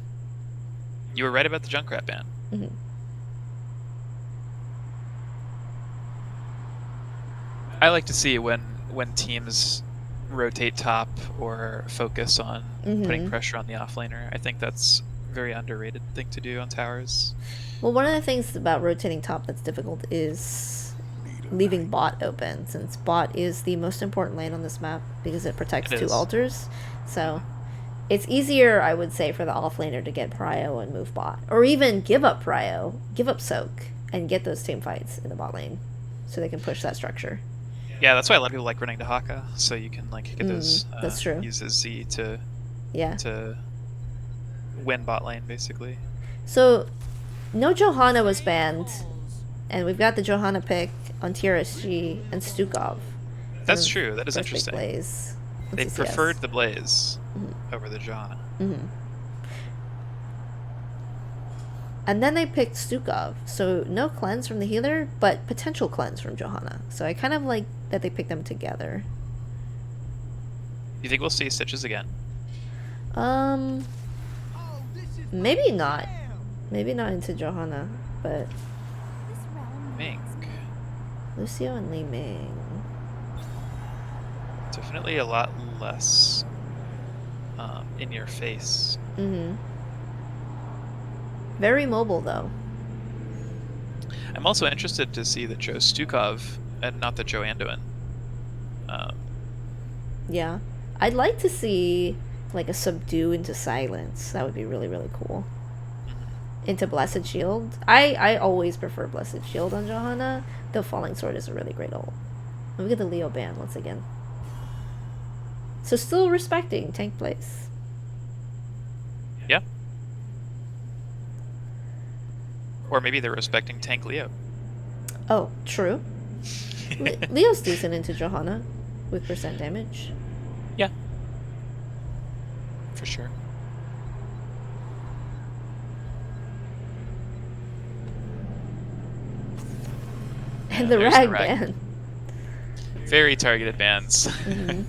[SPEAKER 2] You were right about the Junkrat ban.
[SPEAKER 1] Mm-hmm.
[SPEAKER 2] I like to see when teams rotate top or focus on putting pressure on the offlaner. I think that's a very underrated thing to do on towers.
[SPEAKER 1] Well, one of the things about rotating top that's difficult is leaving bot open, since bot is the most important lane on this map because it protects two altars. So it's easier, I would say, for the offlaner to get prio and move bot, or even give up prio, give up soak, and get those team fights in the bot lane so they can push that structure.
[SPEAKER 2] Yeah, that's why a lot of people like running to Haka, so you can like get those.
[SPEAKER 1] That's true.
[SPEAKER 2] Use a Z to win bot lane, basically.
[SPEAKER 1] So, no Johanna was banned, and we've got the Johanna pick on TRSG and Stukov.
[SPEAKER 2] That's true. That is interesting.
[SPEAKER 1] Blaze.
[SPEAKER 2] They preferred the Blaze over the Johanna.
[SPEAKER 1] And then they picked Stukov, so no cleanse from the healer, but potential cleanse from Johanna. So I kind of like that they picked them together.
[SPEAKER 2] You think we'll see Stitches again?
[SPEAKER 1] Maybe not. Maybe not into Johanna, but...
[SPEAKER 2] Ming.
[SPEAKER 1] Lucio and Li Ming.
[SPEAKER 2] Definitely a lot less in your face.
[SPEAKER 1] Very mobile, though.
[SPEAKER 2] I'm also interested to see the Joe Stukov and not the Joe Anduin.
[SPEAKER 1] Yeah. I'd like to see like a subdue into silence. That would be really, really cool. Into Blessed Shield. I always prefer Blessed Shield on Johanna, though Falling Sword is a really great ult. Look at the Leo ban once again. So still respecting tank plays.
[SPEAKER 2] Yeah. Or maybe they're respecting tank Leo.
[SPEAKER 1] Oh, true. Leo's decent into Johanna with percent damage.
[SPEAKER 2] Yeah. For sure.
[SPEAKER 1] And the
[SPEAKER 2] There's
[SPEAKER 1] rag
[SPEAKER 2] the rag.
[SPEAKER 1] ban.
[SPEAKER 2] Very targeted bans.
[SPEAKER 1] Mm-hmm.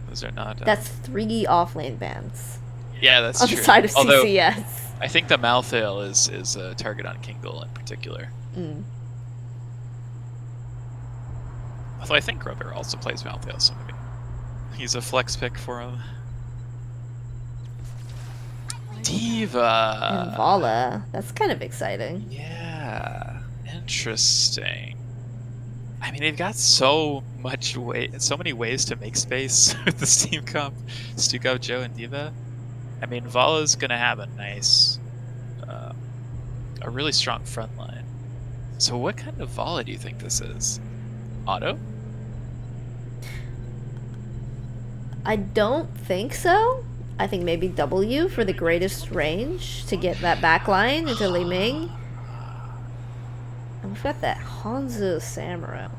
[SPEAKER 2] Those are not.
[SPEAKER 1] That's 3 offlane bans.
[SPEAKER 2] Yeah, that's
[SPEAKER 1] on
[SPEAKER 2] true.
[SPEAKER 1] the side of
[SPEAKER 2] Although,
[SPEAKER 1] CCS.
[SPEAKER 2] I think the Malthael is a target on Kingle in particular.
[SPEAKER 1] Mm.
[SPEAKER 2] Although I think Robert also plays Malthael, so maybe he's a flex pick for him. Diva!
[SPEAKER 1] And Vala. That's kind of exciting.
[SPEAKER 2] Yeah, interesting. I mean, they've got so many ways to make space with the Steam comp, Stukov, Joe, and Diva. I mean, Vala's gonna have a nice, a really strong front line. So what kind of Vala do you think this is? Auto?
[SPEAKER 1] I don't think so. I think maybe W for the greatest range to get that backline into Li Ming. And we've got that Hanzo Samuro.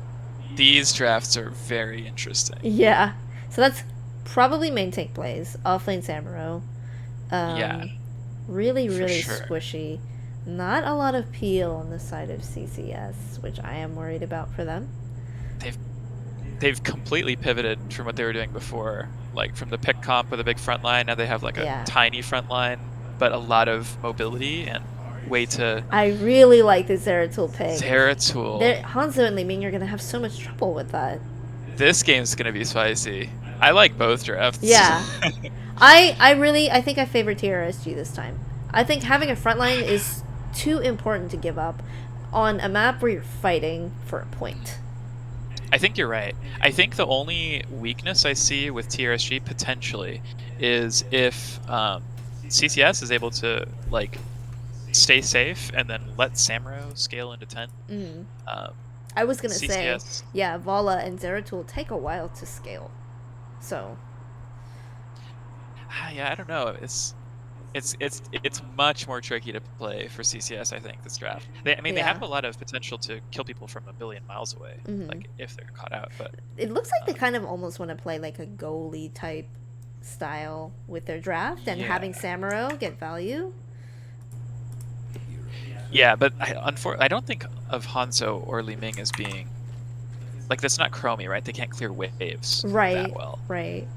[SPEAKER 2] These drafts are very interesting.
[SPEAKER 1] Yeah. So that's probably main tank plays. Offlane Samuro.
[SPEAKER 2] Yeah.
[SPEAKER 1] Really, really
[SPEAKER 2] sure.
[SPEAKER 1] squishy. Not a lot of peel on the side of CCS, which I am worried about for them.
[SPEAKER 2] They've completely pivoted from what they were doing before. Like from the pick comp with a big front line, now they have like a tiny front line, but a lot of mobility and way to...
[SPEAKER 1] I really like the Zeratul pick.
[SPEAKER 2] Zeratul.
[SPEAKER 1] Hanzo and Li Ming are going to have so much trouble with that.
[SPEAKER 2] This game's going to be spicy. I like both drafts.
[SPEAKER 1] Yeah. I think I favor TRSG this time. I think having a front line is too important to give up on a map where you're fighting for a point.
[SPEAKER 2] I think you're right. I think the only weakness I see with TRSG potentially is if CCS is able to like stay safe and then let Samuro scale into 10.
[SPEAKER 1] I was gonna say, yeah, Vala and Zeratul take a while to scale. So
[SPEAKER 2] yeah, I don't know. It's much more tricky to play for CCS, I think, this draft. They have a lot of potential to kill people from a billion miles away, like if they're caught out. But
[SPEAKER 1] it looks like they kind of almost want to play like a goalie type style with their draft and having Samuro get value.
[SPEAKER 2] Yeah, but I don't think of Hanzo or Li Ming as being like, that's not Chromie, right? They can't clear waves that well.
[SPEAKER 1] Right.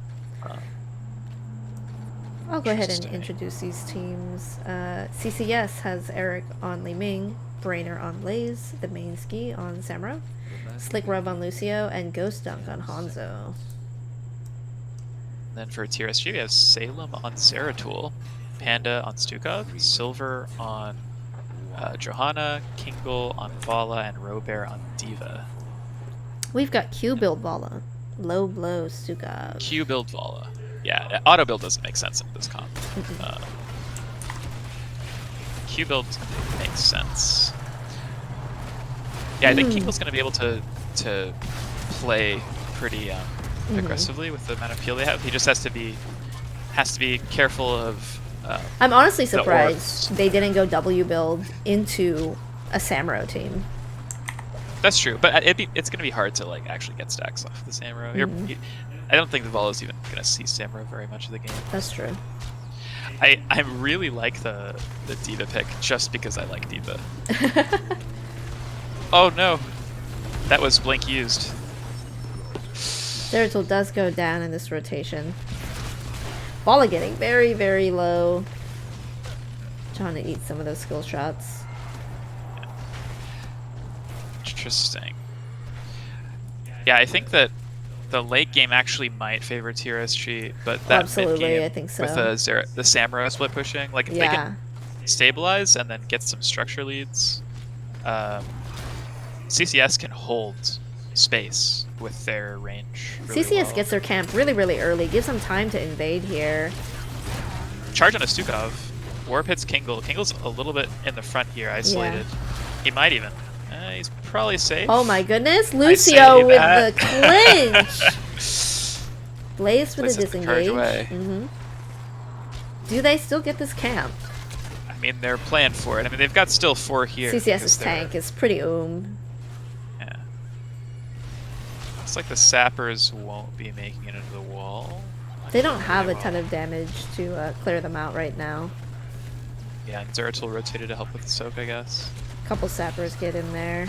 [SPEAKER 1] I'll go ahead and introduce these teams. CCS has Eric on Li Ming, Brainer on Blaze, the main ski on Samuro, Slick Rub on Lucio, and Ghost Dunk on Hanzo.
[SPEAKER 2] Then for TRSG, we have Salem on Zeratul, Panda on Stukov, Silver on Johanna, Kingle on Vala, and Robert on Diva.
[SPEAKER 1] We've got Q build Vala, low blow Stukov.
[SPEAKER 2] Q build Vala. Yeah, auto build doesn't make sense in this comp. Q build makes sense. Yeah, I think Kingle's going to be able to play pretty aggressively with the amount of peel they have. He just has to be careful of.
[SPEAKER 1] I'm honestly surprised they didn't go W build into a Samuro team.
[SPEAKER 2] That's true, but it's going to be hard to like actually get stacks off the Samuro. I don't think the Vala's even going to see Samuro very much of the game.
[SPEAKER 1] That's true.
[SPEAKER 2] I really like the Diva pick just because I like Diva. Oh no, that was blink used.
[SPEAKER 1] Zeratul does go down in this rotation. Vala getting very, very low. Trying to eat some of those skill shots.
[SPEAKER 2] Interesting. Yeah, I think that the late game actually might favor TRSG, but that mid game
[SPEAKER 1] I think so.
[SPEAKER 2] with the Samuro split pushing, like if they can stabilize and then get some structure leads, CCS can hold space with their range. Really
[SPEAKER 1] CCS gets their camp really, really early, gives them time to invade here.
[SPEAKER 2] Charge on a Stukov. Warp hits Kingle. Kingle's a little bit in the front here, isolated. He might even. He's probably safe.
[SPEAKER 1] Oh my goodness, Lucio with the clinch. Blaze for the
[SPEAKER 2] Blaze has to charge
[SPEAKER 1] disengage.
[SPEAKER 2] away.
[SPEAKER 1] Do they still get this camp?
[SPEAKER 2] I mean, they're playing for it. I mean, they've got still 4 here.
[SPEAKER 1] CCS's tank is pretty
[SPEAKER 2] Yeah. Looks like the sappers won't be making it into the wall.
[SPEAKER 1] They don't have a ton of damage to clear them out right now.
[SPEAKER 2] Yeah, and Zeratul rotated to help with the soak, I guess.
[SPEAKER 1] A couple sappers get in there.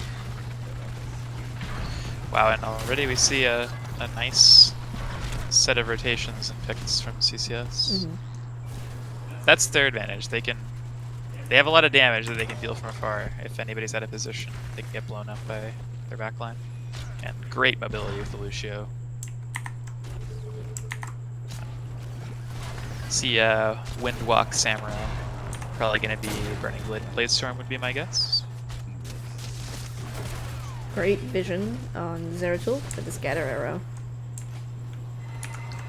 [SPEAKER 2] Wow, and already we see a nice set of rotations and picks from CCS. That's their advantage. They have a lot of damage that they can deal from afar. If anybody's out of position, they can get blown up by their backline. And great mobility with the Lucio. See Windwalk Samurai. Probably going to be Burning Blade Storm would be my guess.
[SPEAKER 1] Great vision on Zeratul for the scatter arrow.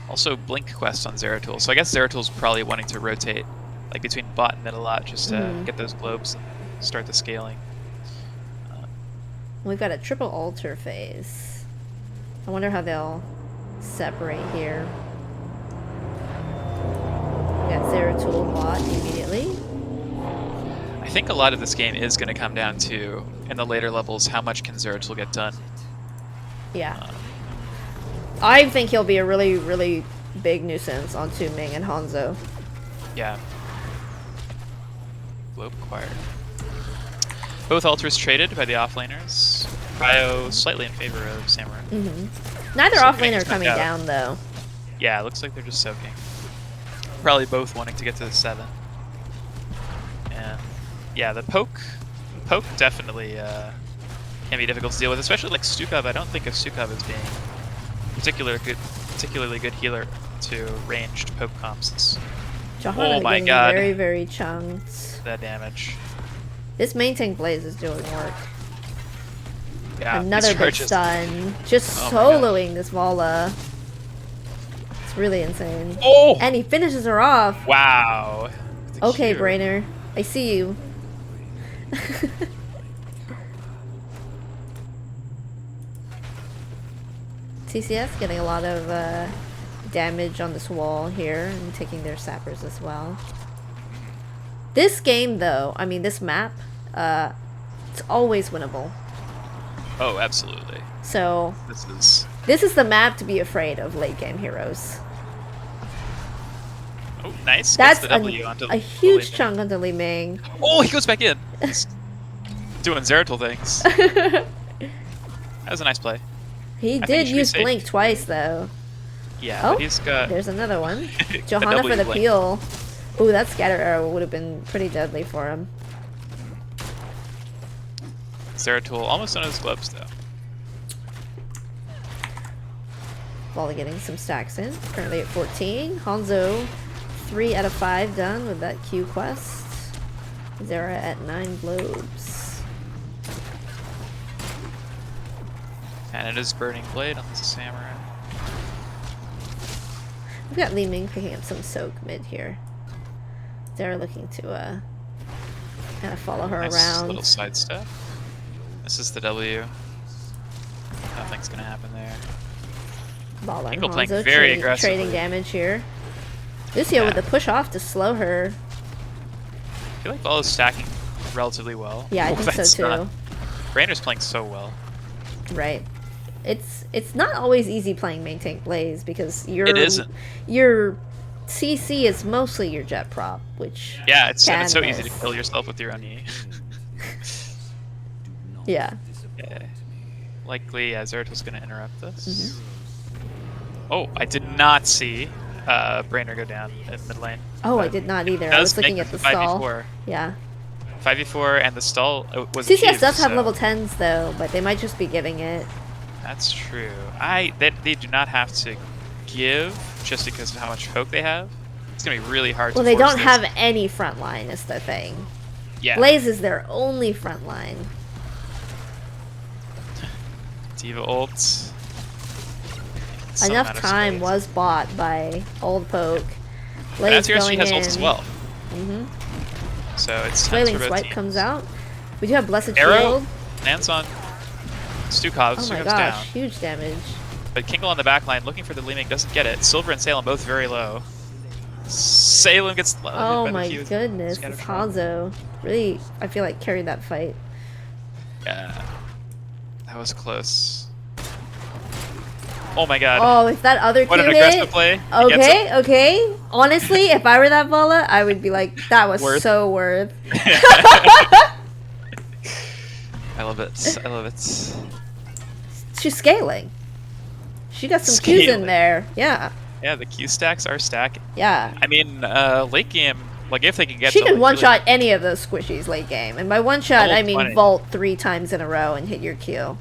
[SPEAKER 2] Also Blink Quest on Zeratul. So I guess Zeratul's probably wanting to rotate like between bot and mid a lot just to get those globes and start the scaling.
[SPEAKER 1] We've got a triple altar phase. I wonder how they'll separate here. We got Zeratul bot immediately.
[SPEAKER 2] I think a lot of this game is going to come down to, in the later levels, how much can Zeratul get done.
[SPEAKER 1] Yeah. I think he'll be a really, really big nuisance on Tu Ming and Hanzo.
[SPEAKER 2] Yeah. Globe acquired. Both altars traded by the offlaners. Cryo slightly in favor of Samurai.
[SPEAKER 1] Neither
[SPEAKER 2] So
[SPEAKER 1] offlaner coming down, though.
[SPEAKER 2] Yeah, it looks like they're just soaking. Probably both wanting to get to the 7. And yeah, the poke definitely can be difficult to deal with, especially like Stukov. I don't think of Stukov as being particularly good healer to ranged poke comps.
[SPEAKER 1] Johanna
[SPEAKER 2] oh my
[SPEAKER 1] getting
[SPEAKER 2] god.
[SPEAKER 1] very, very chunked.
[SPEAKER 2] That damage.
[SPEAKER 1] This main tank Blaze is doing work.
[SPEAKER 2] Yeah,
[SPEAKER 1] another big stun. Just soloing this Vala. It's really insane.
[SPEAKER 2] Oh!
[SPEAKER 1] And he finishes her off.
[SPEAKER 2] Wow.
[SPEAKER 1] Okay, Brainer. I see you. TCS getting a lot of damage on this wall here and taking their sappers as well. This game, though, I mean, this map, it's always winnable.
[SPEAKER 2] Oh, absolutely.
[SPEAKER 1] So this is the map to be afraid of late game heroes.
[SPEAKER 2] Oh, nice.
[SPEAKER 1] That's
[SPEAKER 2] the W onto
[SPEAKER 1] a huge chunk onto Li Ming.
[SPEAKER 2] Oh, he goes back in. He's doing Zeratul things. That was a nice play.
[SPEAKER 1] He did use Blink twice, though.
[SPEAKER 2] Yeah,
[SPEAKER 1] oh,
[SPEAKER 2] but he's got...
[SPEAKER 1] there's another one. Johanna for the
[SPEAKER 2] Blink.
[SPEAKER 1] peel. Ooh, that scatter arrow would have been pretty deadly for him.
[SPEAKER 2] Zeratul almost on his gloves, though.
[SPEAKER 1] Volley getting some stacks in. Currently at 14. Hanzo, 3 out of 5 done with that Q quest. Zera at 9 globes.
[SPEAKER 2] And it is Burning Blade on the Samurai.
[SPEAKER 1] We've got Li Ming picking up some soak mid here. They're looking to kind of follow her around.
[SPEAKER 2] Little sidestep. This is the W. Nothing's gonna happen there.
[SPEAKER 1] Ball on
[SPEAKER 2] Hanzo playing
[SPEAKER 1] Hanzo,
[SPEAKER 2] very aggressively.
[SPEAKER 1] trading damage here. Lucio with the push off to slow her.
[SPEAKER 2] I feel like Ball is stacking relatively well.
[SPEAKER 1] Yeah, I think so too.
[SPEAKER 2] Brainer's playing so well.
[SPEAKER 1] Right. It's not always easy playing main tank Blaze because your CC is mostly your jet prop, which
[SPEAKER 2] it's so easy to kill yourself with your own E.
[SPEAKER 1] Yeah.
[SPEAKER 2] Likely, Zeratul's gonna interrupt this. Oh, I did not see Brainer go down in mid lane.
[SPEAKER 1] Oh, I did not either. I was looking at the stall.
[SPEAKER 2] 5v4.
[SPEAKER 1] Yeah.
[SPEAKER 2] 5v4 and the stall was
[SPEAKER 1] CCS
[SPEAKER 2] achieved,
[SPEAKER 1] does have level 10s though, but they might just be giving it.
[SPEAKER 2] That's true. They do not have to give just because of how much poke they have. It's gonna be really hard.
[SPEAKER 1] Well,
[SPEAKER 2] to
[SPEAKER 1] they don't
[SPEAKER 2] this.
[SPEAKER 1] have any front line. Is the thing.
[SPEAKER 2] Yeah.
[SPEAKER 1] Blaze is their only front line.
[SPEAKER 2] Diva ult.
[SPEAKER 1] Enough time was bought by old poke. Blaze going
[SPEAKER 2] has
[SPEAKER 1] in.
[SPEAKER 2] ult as well. So it's time
[SPEAKER 1] Flailing
[SPEAKER 2] to
[SPEAKER 1] Swipe
[SPEAKER 2] rotate.
[SPEAKER 1] comes out. We do have Blessed
[SPEAKER 2] Arrow
[SPEAKER 1] Shield.
[SPEAKER 2] lands on Stukov.
[SPEAKER 1] Oh my
[SPEAKER 2] Stukov's
[SPEAKER 1] gosh,
[SPEAKER 2] down.
[SPEAKER 1] huge damage.
[SPEAKER 2] But Kingle on the back line looking for the Leeming, doesn't get it. Silver and Salem both very low. Salem gets
[SPEAKER 1] Oh
[SPEAKER 2] by the
[SPEAKER 1] my
[SPEAKER 2] Q.
[SPEAKER 1] goodness, this Hanzo really, I feel like, carried that fight.
[SPEAKER 2] Yeah. That was close. Oh my god.
[SPEAKER 1] Oh, if that other
[SPEAKER 2] What
[SPEAKER 1] Q
[SPEAKER 2] an
[SPEAKER 1] hit.
[SPEAKER 2] aggressive play.
[SPEAKER 1] Okay, okay. Honestly, if I were that Vola, I would be like, that was so worth.
[SPEAKER 2] I love it. I love it.
[SPEAKER 1] She's scaling. She got some Qs in there. Yeah.
[SPEAKER 2] Yeah, the Q stacks are stacking.
[SPEAKER 1] Yeah.
[SPEAKER 2] I mean, late game, like if they can get
[SPEAKER 1] she
[SPEAKER 2] to
[SPEAKER 1] can
[SPEAKER 2] like,
[SPEAKER 1] one-shot any of those squishies late game. And by one-shot, I mean
[SPEAKER 2] 20.
[SPEAKER 1] vault 3 times in a row and hit your Q.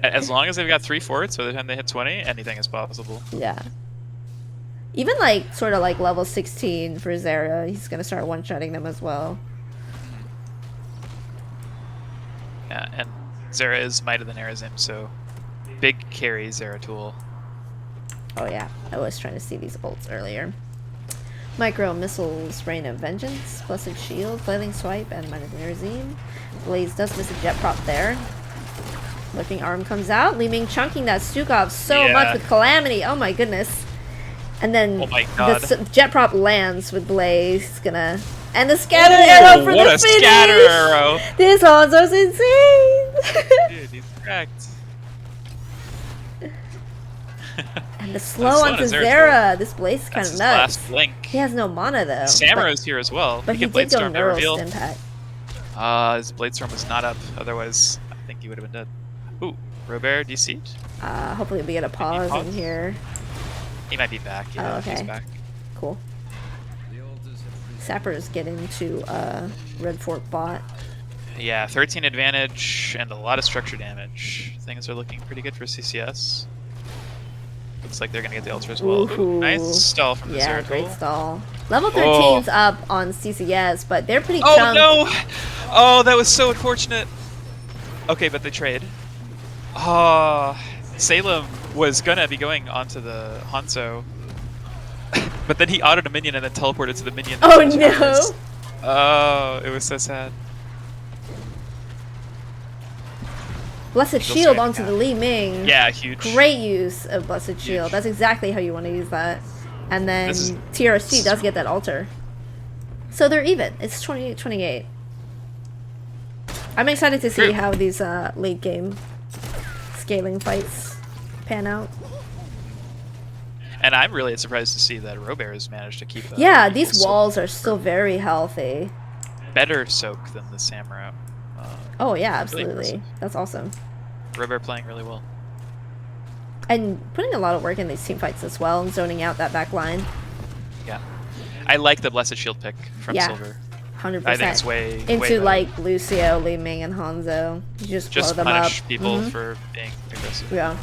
[SPEAKER 2] As long as they've got 3 forts by the time they hit 20, anything is possible.
[SPEAKER 1] Yeah. Even like, sort of like level 16 for Zera, he's going to start one-shotting them as well.
[SPEAKER 2] Yeah, and Zera is Might of the Nerazim, so big carry Zera tool.
[SPEAKER 1] Oh yeah, I was trying to see these ults earlier. Micro Missiles, Rain of Vengeance, Blessed Shield, Flailing Swipe, and Might of the Nerazim. Blaze does miss a jet prop there. Looking Arm comes out. Li Ming chunking that Stukov so much with Calamity. Oh my goodness. And then
[SPEAKER 2] oh my god.
[SPEAKER 1] the jet prop lands with Blaze. He's gonna... And the scatter arrow for the finish!
[SPEAKER 2] Scatter arrow!
[SPEAKER 1] This Hanzo's insane!
[SPEAKER 2] Dude, he's wrecked.
[SPEAKER 1] And the slow onto Zera. This Blaze is kind of nuts.
[SPEAKER 2] Last blink.
[SPEAKER 1] He has no mana though.
[SPEAKER 2] Samurai's here as well.
[SPEAKER 1] But he did go Neural Impact.
[SPEAKER 2] His Bladestorm was not up. Otherwise, I think he would have been dead. Ooh, Robert DC'd?
[SPEAKER 1] Hopefully we get a pause in here.
[SPEAKER 2] He might be back. Yeah,
[SPEAKER 1] okay.
[SPEAKER 2] He's back.
[SPEAKER 1] Cool. Sappers get into Red Fort bot.
[SPEAKER 2] Yeah, 13 advantage and a lot of structure damage. Things are looking pretty good for CCS. Looks like they're gonna get the ultra as well. Ooh, nice stall from the Zera.
[SPEAKER 1] Yeah, great stall. Level 13's up on CCS, but they're pretty chunked.
[SPEAKER 2] Oh no! Oh, that was so unfortunate. Okay, but they trade. Salem was gonna be going onto the Hanzo, but then he autoed a minion and then teleported to the minion.
[SPEAKER 1] Oh no!
[SPEAKER 2] Oh, it was so sad.
[SPEAKER 1] Blessed Shield onto the Li Ming.
[SPEAKER 2] Yeah, huge.
[SPEAKER 1] Great use of Blessed Shield. That's exactly how you want to use that. And then TRC does get that altar. So they're even. It's 28-28. I'm excited to see how these late game scaling fights pan out.
[SPEAKER 2] And I'm really surprised to see that Robert has managed to keep.
[SPEAKER 1] Yeah, these walls are still very healthy.
[SPEAKER 2] Better soak than the Samurai.
[SPEAKER 1] Oh yeah, absolutely. Really that's awesome.
[SPEAKER 2] Robert playing really well.
[SPEAKER 1] And putting a lot of work in these team fights as well, and zoning out that back line.
[SPEAKER 2] Yeah. I like the Blessed Shield pick from Silver.
[SPEAKER 1] 100%.
[SPEAKER 2] I think it's way
[SPEAKER 1] into like Lucio, Li Ming, and Hanzo. You just blow them up.
[SPEAKER 2] Just punish people for being aggressive.
[SPEAKER 1] Yeah.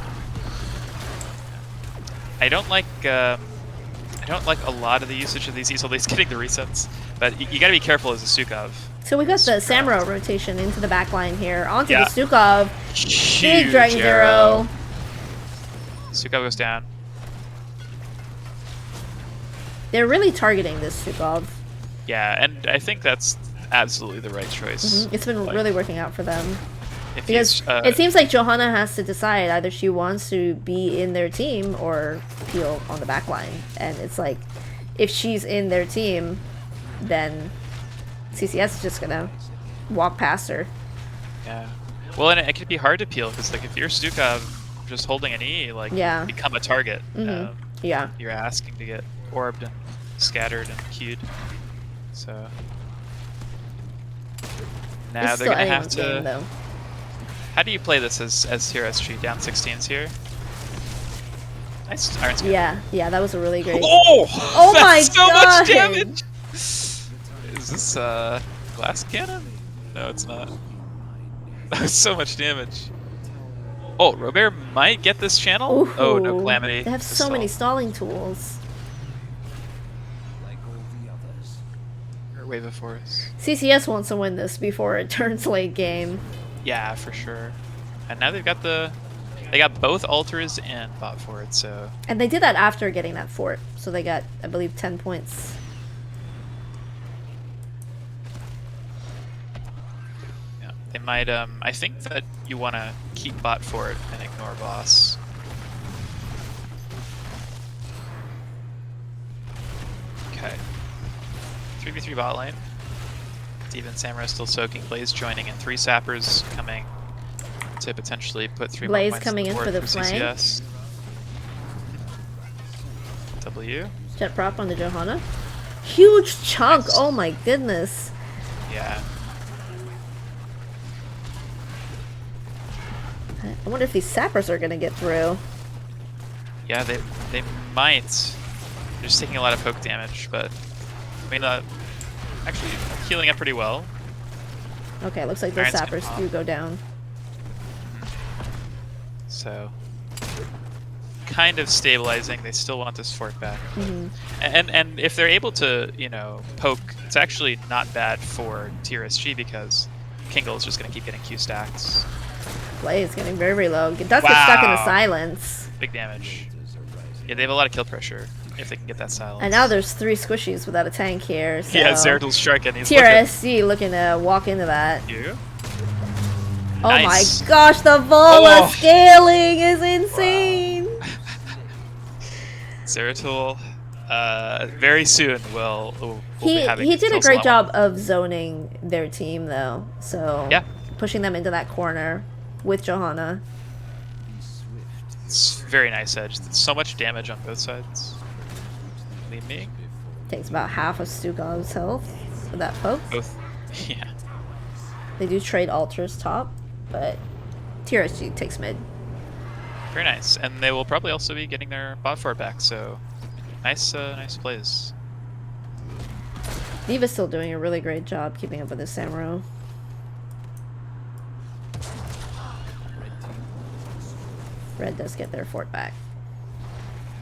[SPEAKER 2] I don't like a lot of the usage of these Easel. He's getting the resets, but you gotta be careful as a Stukov.
[SPEAKER 1] So we got the Samurai rotation into the back line here. Onto the Stukov. Big Dragon Arrow.
[SPEAKER 2] Stukov goes down.
[SPEAKER 1] They're really targeting this Stukov.
[SPEAKER 2] Yeah, and I think that's absolutely the right choice.
[SPEAKER 1] It's been really working out for them. Because it seems like Johanna has to decide either she wants to be in their team or peel on the back line. And it's like, if she's in their team, then CCS is just gonna walk past her.
[SPEAKER 2] Yeah. Well, and it could be hard to peel because, like, if you're Stukov just holding an E, like, you become a target.
[SPEAKER 1] Yeah.
[SPEAKER 2] You're asking to get orbed and scattered and queued. So now they're gonna have to.
[SPEAKER 1] Game, though.
[SPEAKER 2] How do you play this as Hero SG? Down 16s here. Nice Iron Scan.
[SPEAKER 1] Yeah, that was a really great.
[SPEAKER 2] Oh
[SPEAKER 1] my
[SPEAKER 2] so
[SPEAKER 1] god!
[SPEAKER 2] Much damage. Is this glass cannon? No, it's not. That was so much damage. Oh, Robert might get this channel.
[SPEAKER 1] Ooh,
[SPEAKER 2] oh, no Calamity.
[SPEAKER 1] They have so many stalling tools.
[SPEAKER 2] Wave of Force.
[SPEAKER 1] CCS wants to win this before it turns late game.
[SPEAKER 2] Yeah, for sure. And now they got both altars and bot forts, so.
[SPEAKER 1] And they did that after getting that fort, so they got, I believe, 10 points.
[SPEAKER 2] Yeah, they might I think that you want to keep bot fort and ignore boss. Okay. 3v3 bot lane. Steven Samurai still soaking. Blaze joining in. 3 sappers coming to potentially put 3 more
[SPEAKER 1] Blaze
[SPEAKER 2] points
[SPEAKER 1] coming
[SPEAKER 2] on the
[SPEAKER 1] in
[SPEAKER 2] board
[SPEAKER 1] for the flank.
[SPEAKER 2] CCS. W.
[SPEAKER 1] Jet prop on the Johanna. Huge chunk!
[SPEAKER 2] Nice.
[SPEAKER 1] Oh my goodness.
[SPEAKER 2] Yeah.
[SPEAKER 1] I wonder if these sappers are gonna get through.
[SPEAKER 2] Yeah, they might. They're just taking a lot of poke damage, but I mean, actually healing up pretty well.
[SPEAKER 1] Okay, looks like those
[SPEAKER 2] Iron's gonna
[SPEAKER 1] sappers
[SPEAKER 2] pop.
[SPEAKER 1] do go down.
[SPEAKER 2] So, kind of stabilizing. They still want this fort back.
[SPEAKER 1] Mhm.
[SPEAKER 2] And if they're able to, you know, poke, it's actually not bad for TRSG because Kingle is just going to keep getting Q stacks.
[SPEAKER 1] Blaze getting very, very low. Does get stuck in the
[SPEAKER 2] Wow.
[SPEAKER 1] silence.
[SPEAKER 2] Big damage. Yeah, they have a lot of kill pressure if they can get that silence.
[SPEAKER 1] And now there's 3 squishies without a tank here. So
[SPEAKER 2] Yeah, Zeratul striking. He's
[SPEAKER 1] TRSG looking to walk into that.
[SPEAKER 2] you.
[SPEAKER 1] Oh
[SPEAKER 2] Nice.
[SPEAKER 1] my gosh, the Vola
[SPEAKER 2] Oh.
[SPEAKER 1] scaling is insane.
[SPEAKER 2] Zeratul, very soon will be having
[SPEAKER 1] He
[SPEAKER 2] his
[SPEAKER 1] did a
[SPEAKER 2] kill
[SPEAKER 1] great
[SPEAKER 2] slot.
[SPEAKER 1] job of zoning their team though. So
[SPEAKER 2] Yeah.
[SPEAKER 1] pushing them into that corner with Johanna.
[SPEAKER 2] It's very nice edge. So much damage on both sides. Leave me.
[SPEAKER 1] Takes about half of Stukov's health with that poke.
[SPEAKER 2] Both. Yeah.
[SPEAKER 1] They do trade altars top, but TRSG takes mid.
[SPEAKER 2] Very nice. And they will probably also be getting their bot fort back, so nice nice plays.
[SPEAKER 1] Diva's still doing a really great job keeping up with his Samuro. Red does get their fort back.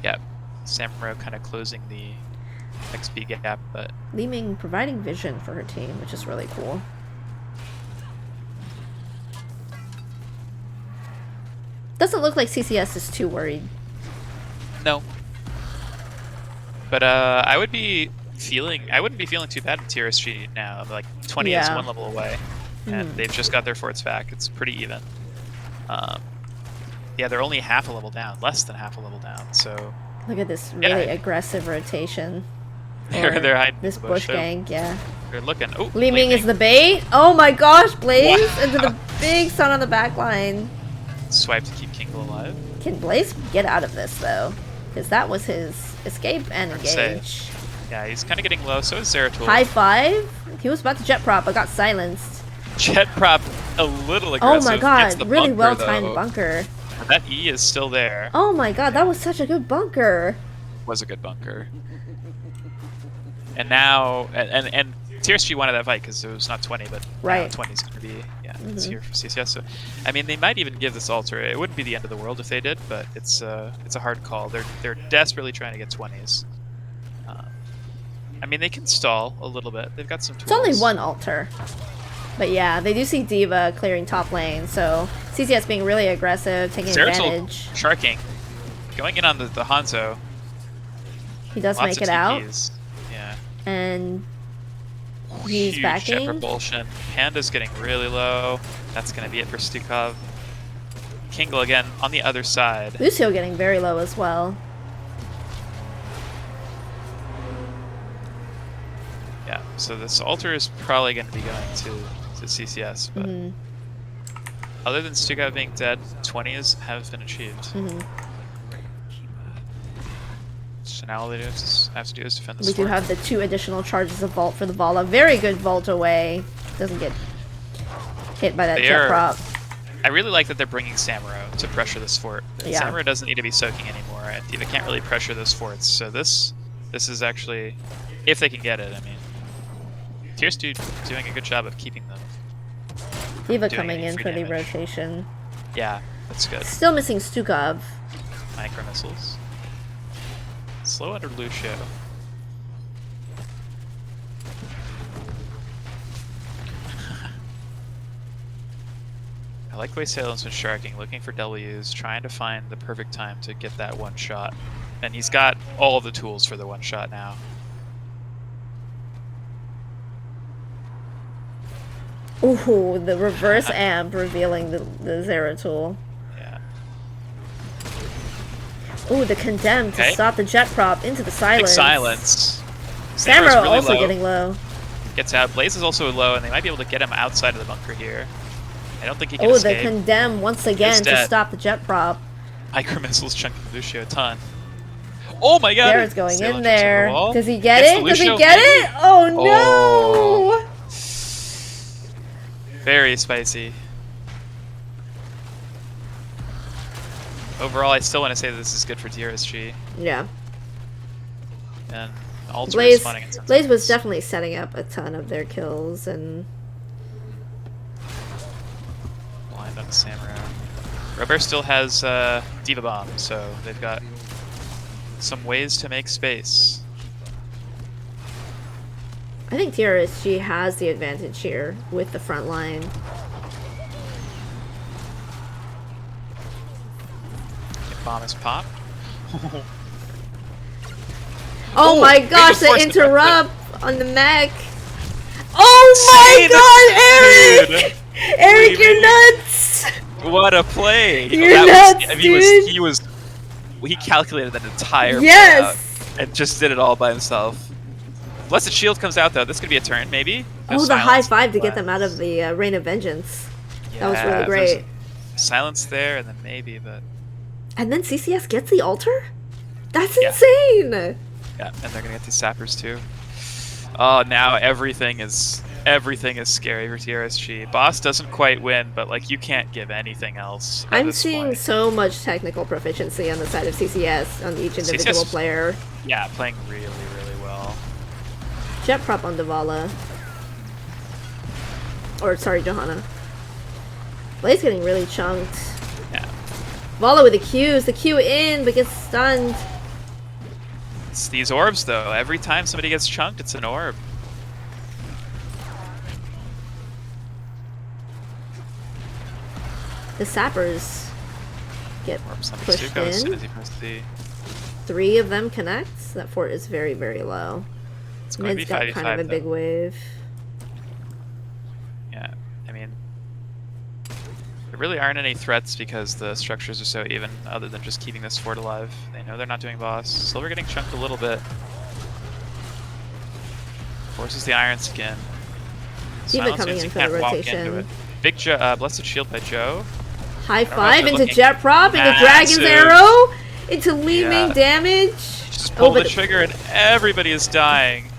[SPEAKER 2] Yeah. Samuro kind of closing the XP gap, but
[SPEAKER 1] Li Ming providing vision for her team, which is really cool. Doesn't look like CCS is too worried.
[SPEAKER 2] no. But I wouldn't be feeling too bad with TRSG now. Like 20 is
[SPEAKER 1] Yeah.
[SPEAKER 2] 1 level away, and they've just got their forts back. It's pretty even. Yeah, they're only half a level down, less than half a level down. So
[SPEAKER 1] Look at this
[SPEAKER 2] Yeah.
[SPEAKER 1] really aggressive rotation.
[SPEAKER 2] they're hiding in
[SPEAKER 1] This
[SPEAKER 2] the
[SPEAKER 1] bush
[SPEAKER 2] They're-
[SPEAKER 1] gang, yeah.
[SPEAKER 2] They're looking. Oh,
[SPEAKER 1] Li Ming is the bait. Oh my gosh, Blaze into the big sun on the back line.
[SPEAKER 2] swipe to keep Kingle alive.
[SPEAKER 1] Can Blaze get out of this though? Because that was his escape and
[SPEAKER 2] Hard to say.
[SPEAKER 1] engage.
[SPEAKER 2] Yeah, he's kind of getting low. So is Zeratul.
[SPEAKER 1] High 5? He was about to jet prop, but got silenced.
[SPEAKER 2] Jet prop a little
[SPEAKER 1] Oh
[SPEAKER 2] aggressive.
[SPEAKER 1] my
[SPEAKER 2] Gets
[SPEAKER 1] god,
[SPEAKER 2] the
[SPEAKER 1] really
[SPEAKER 2] bunker,
[SPEAKER 1] well timed
[SPEAKER 2] though.
[SPEAKER 1] bunker.
[SPEAKER 2] That E is still there.
[SPEAKER 1] Oh my god, that was such a good bunker.
[SPEAKER 2] Was a good bunker. And now, and TRSG wanted that fight because it was not 20, but
[SPEAKER 1] Right.
[SPEAKER 2] 20 is going to be, yeah, it's here for CCS. So, I mean, they might even give this altar. It wouldn't be the end of the world if they did, but it's a hard call. They're desperately trying to get 20s. I mean, they can stall a little bit. They've got some tools.
[SPEAKER 1] It's only 1 altar. But yeah, they do see Diva clearing top lane, so CCS being really aggressive, taking
[SPEAKER 2] Zeratul
[SPEAKER 1] advantage.
[SPEAKER 2] sharking, going in on the Hanzo.
[SPEAKER 1] He does
[SPEAKER 2] Lots
[SPEAKER 1] make
[SPEAKER 2] of
[SPEAKER 1] it out,
[SPEAKER 2] TPs. Yeah.
[SPEAKER 1] and he's
[SPEAKER 2] Huge jet
[SPEAKER 1] backing.
[SPEAKER 2] propulsion. Panda's getting really low. That's going to be it for Stukov. Kingle again on the other side.
[SPEAKER 1] Lucio getting very low as well.
[SPEAKER 2] Yeah, so this altar is probably going to be going to CCS, but
[SPEAKER 1] Mhm.
[SPEAKER 2] other than Stukov being dead, 20s have been achieved.
[SPEAKER 1] Mhm.
[SPEAKER 2] So now all they have to do is defend this
[SPEAKER 1] We do
[SPEAKER 2] fort.
[SPEAKER 1] have the 2 additional charges of Vault for the Vala. Very good Vault away. Doesn't get hit by that
[SPEAKER 2] They
[SPEAKER 1] jet
[SPEAKER 2] are-
[SPEAKER 1] prop.
[SPEAKER 2] I really like that they're bringing Samuro to pressure this fort.
[SPEAKER 1] Yeah.
[SPEAKER 2] Samuro doesn't need to be soaking anymore, and Diva can't really pressure those forts. So this is actually, if they can get it, I mean, Tears 2 doing a good job of keeping them.
[SPEAKER 1] Diva
[SPEAKER 2] doing
[SPEAKER 1] coming
[SPEAKER 2] any
[SPEAKER 1] in
[SPEAKER 2] free
[SPEAKER 1] for the
[SPEAKER 2] damage.
[SPEAKER 1] rotation.
[SPEAKER 2] Yeah, that's good.
[SPEAKER 1] Still missing Stukov.
[SPEAKER 2] Micro missiles. Slow under Lucio. I like the way Salem's been sharking, looking for W's, trying to find the perfect time to get that one shot. And he's got all the tools for the one shot now.
[SPEAKER 1] Ooh, the reverse amp revealing the Zera tool.
[SPEAKER 2] Yeah.
[SPEAKER 1] Ooh, the condemn to
[SPEAKER 2] Okay.
[SPEAKER 1] stop the jet prop into the
[SPEAKER 2] Big
[SPEAKER 1] silence.
[SPEAKER 2] silence.
[SPEAKER 1] Samuro
[SPEAKER 2] really
[SPEAKER 1] also
[SPEAKER 2] low.
[SPEAKER 1] getting low.
[SPEAKER 2] Gets out. Blaze is also low, and they might be able to get him outside of the bunker here. I don't think he can
[SPEAKER 1] Oh, the
[SPEAKER 2] escape.
[SPEAKER 1] condemn once again to
[SPEAKER 2] dead.
[SPEAKER 1] stop the jet prop.
[SPEAKER 2] Micro missiles chunking Lucio a ton. Oh my god!
[SPEAKER 1] Zera's going
[SPEAKER 2] Salem
[SPEAKER 1] in
[SPEAKER 2] jumps over the
[SPEAKER 1] there.
[SPEAKER 2] wall.
[SPEAKER 1] Does he get
[SPEAKER 2] Gets the
[SPEAKER 1] it? Does he
[SPEAKER 2] Lucio,
[SPEAKER 1] get
[SPEAKER 2] maybe?
[SPEAKER 1] it? Oh
[SPEAKER 2] Oh.
[SPEAKER 1] no!
[SPEAKER 2] Very spicy. Overall, I still want to say that this is good for TRSG.
[SPEAKER 1] Yeah.
[SPEAKER 2] And Alter is spawning in
[SPEAKER 1] Blaze was definitely setting up a ton of their kills, and
[SPEAKER 2] blind on Samurai. Robert still has Diva Bomb, so they've got some ways to make space.
[SPEAKER 1] I think TRSG has the advantage here with the front line.
[SPEAKER 2] Bomb is popped.
[SPEAKER 1] Oh
[SPEAKER 2] Ooh,
[SPEAKER 1] my gosh, the
[SPEAKER 2] force
[SPEAKER 1] interrupt on the mech. Oh my god, Eric! Eric, you're nuts!
[SPEAKER 2] What a play!
[SPEAKER 1] You're nuts, dude.
[SPEAKER 2] He calculated that entire play
[SPEAKER 1] Yes!
[SPEAKER 2] out and just did it all by himself. Blessed Shield comes out though. This could be a turn, maybe. No
[SPEAKER 1] Oh, the high
[SPEAKER 2] silence.
[SPEAKER 1] five to get them out of the Reign of Vengeance. That was really
[SPEAKER 2] if there's
[SPEAKER 1] great.
[SPEAKER 2] silence there, and then maybe, but
[SPEAKER 1] And then CCS gets the altar? That's
[SPEAKER 2] Yeah.
[SPEAKER 1] insane!
[SPEAKER 2] yeah, and they're gonna get these sappers too. Oh, now everything is scary for TRSG. Boss doesn't quite win, but like you can't give anything else. At
[SPEAKER 1] I'm
[SPEAKER 2] this
[SPEAKER 1] seeing
[SPEAKER 2] point.
[SPEAKER 1] so much technical proficiency on the side of CCS on each individual
[SPEAKER 2] CCS
[SPEAKER 1] player.
[SPEAKER 2] Yeah, playing really, really well.
[SPEAKER 1] Jet prop on Davala. Or, sorry, Johanna. Blaze getting really chunked.
[SPEAKER 2] Yeah,
[SPEAKER 1] Vala with the Qs. The Q in, but gets stunned.
[SPEAKER 2] it's these orbs though. Every time somebody gets chunked, it's an orb.
[SPEAKER 1] The sappers get
[SPEAKER 2] Orbs on
[SPEAKER 1] pushed
[SPEAKER 2] Mitsuko as soon
[SPEAKER 1] in.
[SPEAKER 2] as he pressed the.
[SPEAKER 1] 3 of them connect. That fort is very, very low.
[SPEAKER 2] It's going to be
[SPEAKER 1] Mid's got
[SPEAKER 2] 5v5
[SPEAKER 1] kind of a big
[SPEAKER 2] though.
[SPEAKER 1] wave.
[SPEAKER 2] Yeah, I mean, there really aren't any threats because the structures are so even, other than just keeping this fort alive. They know they're not doing boss. Silver getting chunked a little bit. Forces the Iron Skin.
[SPEAKER 1] Diva
[SPEAKER 2] Silence
[SPEAKER 1] coming
[SPEAKER 2] means
[SPEAKER 1] in
[SPEAKER 2] you
[SPEAKER 1] for the
[SPEAKER 2] can't walk into
[SPEAKER 1] rotation.
[SPEAKER 2] it. Big Blessed Shield by Joe.
[SPEAKER 1] High
[SPEAKER 2] know if
[SPEAKER 1] five
[SPEAKER 2] they're
[SPEAKER 1] into
[SPEAKER 2] looking
[SPEAKER 1] jet prop, into Dragon's
[SPEAKER 2] massive.
[SPEAKER 1] Arrow, into Li Ming
[SPEAKER 2] Yeah.
[SPEAKER 1] damage.
[SPEAKER 2] Just pull the
[SPEAKER 1] but
[SPEAKER 2] trigger and everybody is dying.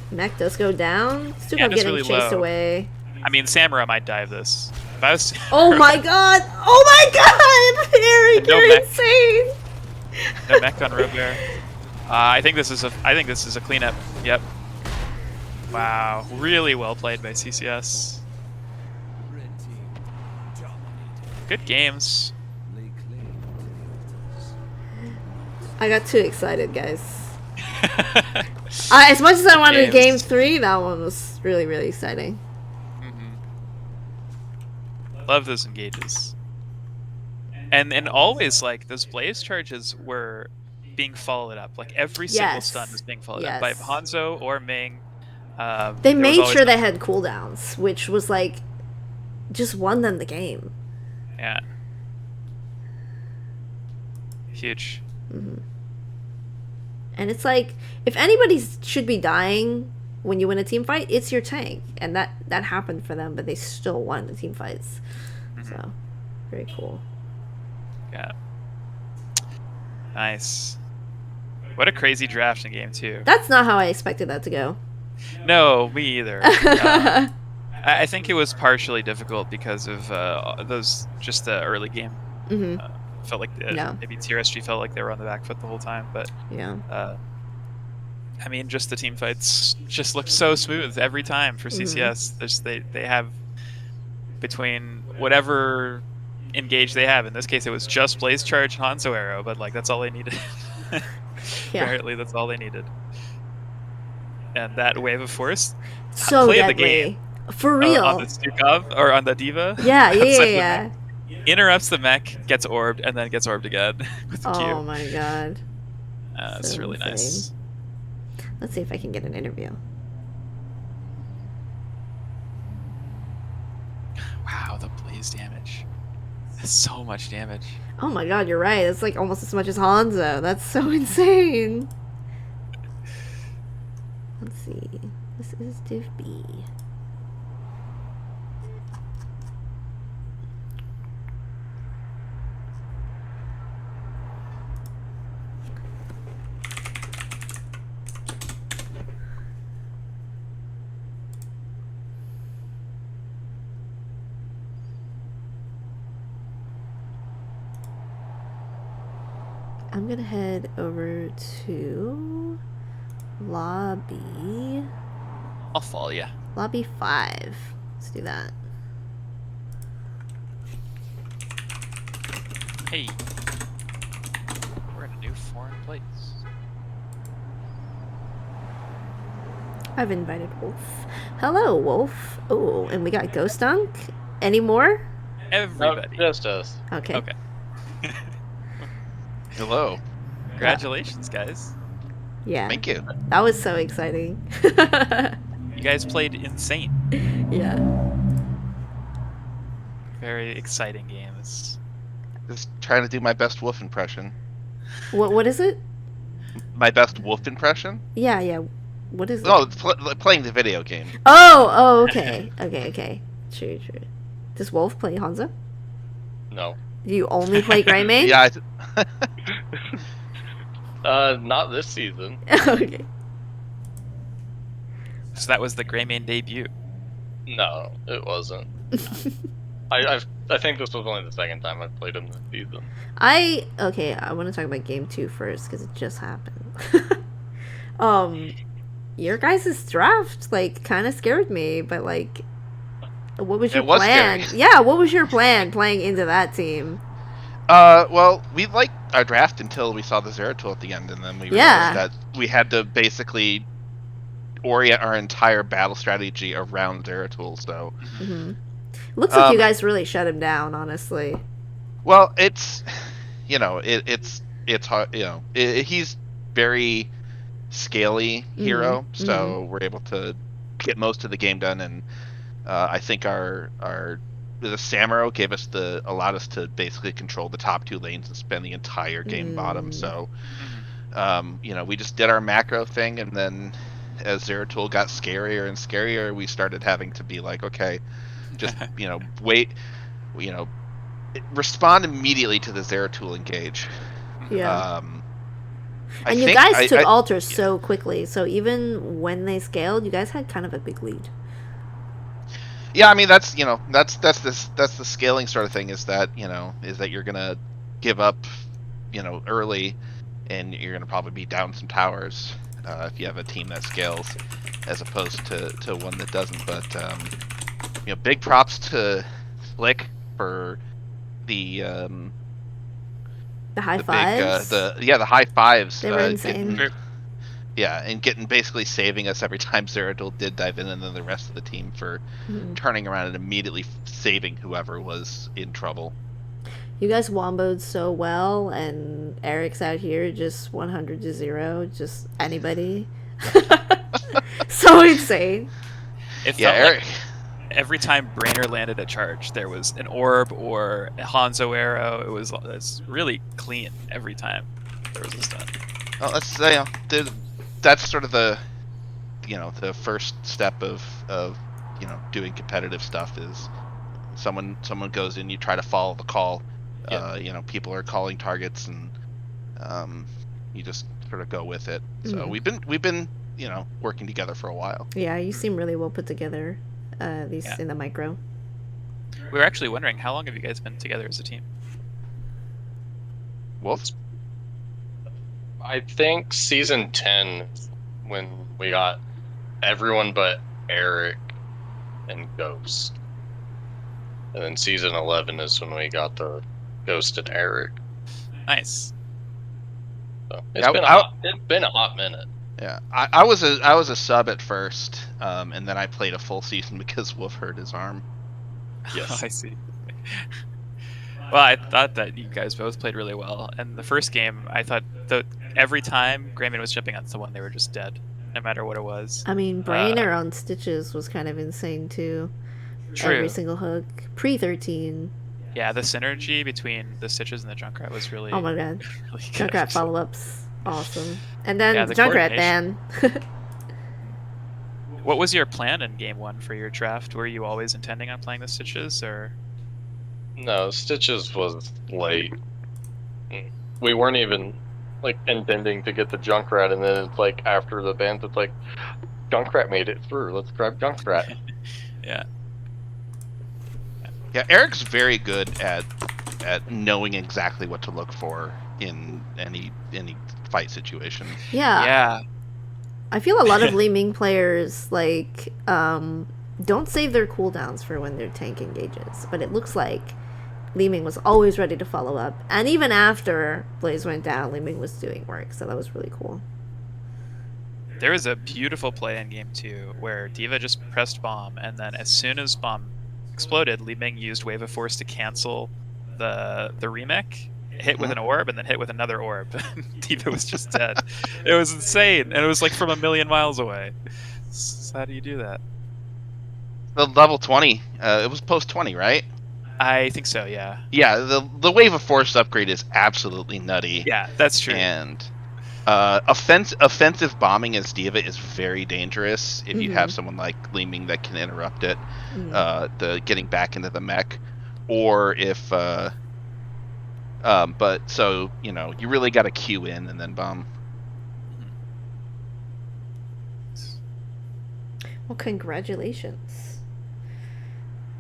[SPEAKER 1] mech does go down. Still
[SPEAKER 2] Yeah,
[SPEAKER 1] getting
[SPEAKER 2] it's really
[SPEAKER 1] chased
[SPEAKER 2] low.
[SPEAKER 1] away.
[SPEAKER 2] I mean, Samurai might die of this. If I was
[SPEAKER 1] Oh my god! Oh my god! Eric,
[SPEAKER 2] And no
[SPEAKER 1] you're
[SPEAKER 2] mech.
[SPEAKER 1] insane!
[SPEAKER 2] No mech on Robert. I think this is a cleanup. Yep. Wow, really well played by CCS. Good games.
[SPEAKER 1] I got too excited, guys. As much as I wanted
[SPEAKER 2] Games.
[SPEAKER 1] game 3, that one was really, really exciting.
[SPEAKER 2] Love those engages. And always like those blaze charges were being followed up. Like every single
[SPEAKER 1] Yes.
[SPEAKER 2] stun was being followed up by
[SPEAKER 1] Yes.
[SPEAKER 2] Hanzo or Ming.
[SPEAKER 1] They
[SPEAKER 2] there was
[SPEAKER 1] made
[SPEAKER 2] always
[SPEAKER 1] sure they had cooldowns, which was like just won them the game.
[SPEAKER 2] Yeah. Huge.
[SPEAKER 1] And it's like, if anybody should be dying when you win a team fight, it's your tank. And that happened for them, but they still won the team fights. So, very cool.
[SPEAKER 2] Yeah. Nice. What a crazy draft in game 2.
[SPEAKER 1] That's not how I expected that to go.
[SPEAKER 2] No, me either. I think it was partially difficult because of just the early game. Felt like maybe TRSG felt like they were on the back foot the whole time, but
[SPEAKER 1] Yeah.
[SPEAKER 2] I mean, just the team fights just looked so smooth every time for CCS. They have between whatever engage they have. In this case, it was just Blaze Charge and Hanzo Arrow, but like that's all they needed.
[SPEAKER 1] Yeah.
[SPEAKER 2] Apparently, that's all they needed. And that wave of force,
[SPEAKER 1] So
[SPEAKER 2] play
[SPEAKER 1] deadly.
[SPEAKER 2] of the game.
[SPEAKER 1] For real.
[SPEAKER 2] On the Stukov or on the Diva.
[SPEAKER 1] Yeah,
[SPEAKER 2] Outside the
[SPEAKER 1] yeah.
[SPEAKER 2] mech. Interrupts the mech, gets orbed, and then gets orbed again with the Q.
[SPEAKER 1] Oh my god.
[SPEAKER 2] It's
[SPEAKER 1] So
[SPEAKER 2] really nice.
[SPEAKER 1] insane. Let's see if I can get an interview.
[SPEAKER 2] takes damage. That's so much damage.
[SPEAKER 1] Oh my god, you're right. It's like almost as much as Hanzo. That's so insane. Let's see. This is Div B. I'm gonna head over to lobby.
[SPEAKER 2] I'll follow you.
[SPEAKER 1] Lobby 5. Let's do that.
[SPEAKER 2] Hey. We're in a new foreign place.
[SPEAKER 1] I've invited Wolf. Hello, Wolf. Oh, and we got Ghost Dunk. Any more?
[SPEAKER 2] Everybody.
[SPEAKER 3] No, just us.
[SPEAKER 1] Okay.
[SPEAKER 2] Okay.
[SPEAKER 4] Hello.
[SPEAKER 2] Congratulations, guys.
[SPEAKER 1] Yeah.
[SPEAKER 4] Thank you.
[SPEAKER 1] That was so exciting.
[SPEAKER 2] You guys played insane.
[SPEAKER 1] Yeah.
[SPEAKER 2] Very exciting games.
[SPEAKER 4] Just trying to do my best wolf impression.
[SPEAKER 1] What is it?
[SPEAKER 4] My best wolf impression?
[SPEAKER 1] Yeah, yeah. What is it?
[SPEAKER 4] Oh, playing the video game.
[SPEAKER 1] Oh, okay. Okay. True. Does Wolf play Hanzo?
[SPEAKER 3] No.
[SPEAKER 1] Do you only play Greymane?
[SPEAKER 4] Yeah.
[SPEAKER 3] Not this season.
[SPEAKER 1] Okay.
[SPEAKER 2] So that was the Greymane debut.
[SPEAKER 3] No, it wasn't. I think this was only the second time I've played him this season.
[SPEAKER 1] I want to talk about game 2 first because it just happened. Your guys' draft like kind of scared me, but like, what was your plan?
[SPEAKER 4] Scary.
[SPEAKER 1] Yeah, what was your plan playing into that team?
[SPEAKER 4] Well, we liked our draft until we saw the Zeratul at the end, and then we realized that we had to basically orient our entire battle strategy around Zeratul. So,
[SPEAKER 1] Looks like you guys really shut him down, honestly.
[SPEAKER 4] well, it's it's hard. He's very scaly hero, so we're able to get most of the game done, and I think our the Samuro allowed us to basically control the top 2 lanes and spend the entire game bottom. So we just did our macro thing, and then as Zeratul got scarier and scarier, we started having to be like, okay, just wait, respond immediately to the Zeratul engage.
[SPEAKER 1] Yeah.
[SPEAKER 4] I
[SPEAKER 1] and you guys took altars so quickly, so even when they scaled, you guys had kind of a big lead.
[SPEAKER 4] Yeah, I mean that's the scaling sort of thing, is that you're gonna give up early, and you're gonna probably be down some towers if you have a team that scales as opposed to one that doesn't. But big props to Slick for the
[SPEAKER 1] high fives.
[SPEAKER 4] The high fives.
[SPEAKER 1] They were insane.
[SPEAKER 4] And basically saving us every time Zeratul did dive in, and then the rest of the team for turning around and immediately saving whoever was in trouble.
[SPEAKER 1] You guys womboed so well, and Eric's out here just 100-0, just anybody. So insane.
[SPEAKER 2] It felt Eric. Like every time Brainer landed a charge, there was an orb or a Hanzo arrow. It's really clean every time there was a stun.
[SPEAKER 4] Well, that's sort of the first step of doing competitive stuff is someone goes in, you try to follow the call. People are calling targets, and you just sort of go with it. So we've been working together for a while.
[SPEAKER 1] Yeah, you seem really well put together, at least in the micro.
[SPEAKER 2] We were actually wondering, how long have you guys been together as a team?
[SPEAKER 4] Wolf?
[SPEAKER 3] I think season 10 when we got everyone but Eric and Ghost. And then season 11 is when we got the Ghost and Eric.
[SPEAKER 2] Nice.
[SPEAKER 3] So it's been a hot minute.
[SPEAKER 4] Yeah, I was a sub at first, and then I played a full season because Wolf hurt his arm.
[SPEAKER 3] Yes.
[SPEAKER 2] I see. Well, I thought that you guys both played really well. And the first game, I thought that every time Greymane was jumping on someone, they were just dead, no matter what it was.
[SPEAKER 1] I mean, Brainer on Stitches was kind of insane, too. every
[SPEAKER 2] True.
[SPEAKER 1] single hook. Pre-13.
[SPEAKER 2] Yeah, the synergy between the Stitches and the Junkrat was really,
[SPEAKER 1] Oh my god.
[SPEAKER 2] really good.
[SPEAKER 1] Junkrat follow-ups. Awesome. And then
[SPEAKER 2] Yeah,
[SPEAKER 1] the
[SPEAKER 2] the
[SPEAKER 1] Junkrat
[SPEAKER 2] coordination.
[SPEAKER 1] ban.
[SPEAKER 2] What was your plan in game 1 for your draft? Were you always intending on playing the Stitches, or?
[SPEAKER 3] No, Stitches was late. We weren't even like intending to get the Junkrat, and then it's like after the bans, it's like Junkrat made it through. Let's grab Junkrat.
[SPEAKER 2] Yeah.
[SPEAKER 4] Yeah, Eric's very good at knowing exactly what to look for in any fight situation.
[SPEAKER 1] Yeah.
[SPEAKER 2] Yeah.
[SPEAKER 1] I feel a lot of Li Ming players like don't save their cooldowns for when their tank engages, but it looks like Li Ming was always ready to follow up, and even after Blaze went down, Li Ming was doing work, so that was really cool.
[SPEAKER 2] There was a beautiful play in game 2 where D.Va just pressed bomb, and then as soon as bomb exploded, Li Ming used Wave of Force to cancel the remake, hit with an orb, and then hit with another orb. D.Va was just dead. It was insane, and it was like from a million miles away. So how do you do that?
[SPEAKER 4] The level 20, it was post 20, right?
[SPEAKER 2] I think so, yeah.
[SPEAKER 4] Yeah, the Wave of Force upgrade is absolutely nutty.
[SPEAKER 2] Yeah, that's true.
[SPEAKER 4] And offensive bombing as D.Va is very dangerous if you have someone like Li Ming that can interrupt it, the getting back into the mech, or if but so you really got to queue in and then bomb.
[SPEAKER 1] Well, congratulations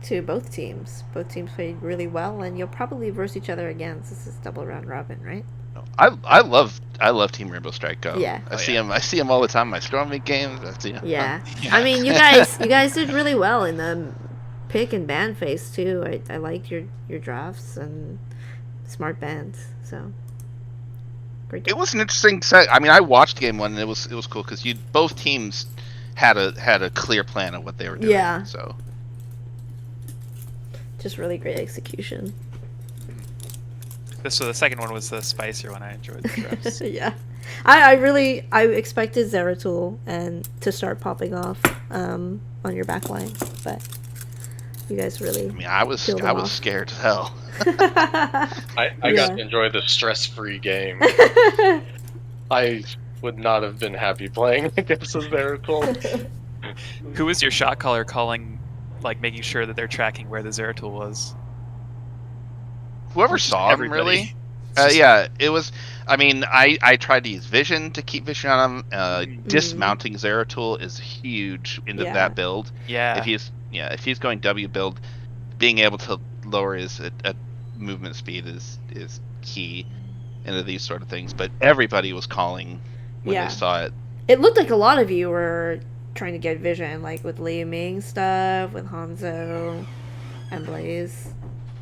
[SPEAKER 1] to both teams. Both teams played really well, and you'll probably verse each other again. This is double round robin, right?
[SPEAKER 4] I love Team Rainbow Strike Go.
[SPEAKER 1] Yeah.
[SPEAKER 4] I see them all the time in my Storm League games.
[SPEAKER 1] Yeah. I mean, you guys did really well in the pick and ban phase too. I liked your drafts and smart bans. So great job.
[SPEAKER 4] It was an interesting set. I mean, I watched game 1 and it was cool because both teams had a clear plan of what they were doing.
[SPEAKER 1] Yeah.
[SPEAKER 4] So
[SPEAKER 1] just really great execution.
[SPEAKER 2] So the second one was the spicier one. I enjoyed the drafts.
[SPEAKER 1] Yeah. I expected Zeratul and to start popping off on your back line, but you guys really.
[SPEAKER 4] I mean, I was scared as hell.
[SPEAKER 3] I got to enjoy the stress-free game. I would not have been happy playing against a Zeratul.
[SPEAKER 2] Who was your shot caller calling, like making sure that they're tracking where the Zeratul was?
[SPEAKER 4] Whoever saw him, really. Yeah, it was. I mean, I tried to use vision to keep vision on him. Dismounting Zeratul is huge into that build.
[SPEAKER 2] Yeah.
[SPEAKER 4] If he's going W build, being able to lower his movement speed is key into these sort of things. But everybody was calling when they saw it.
[SPEAKER 1] It looked like a lot of you were trying to get vision, like with Li Ming stuff, with Hanzo and Blaze.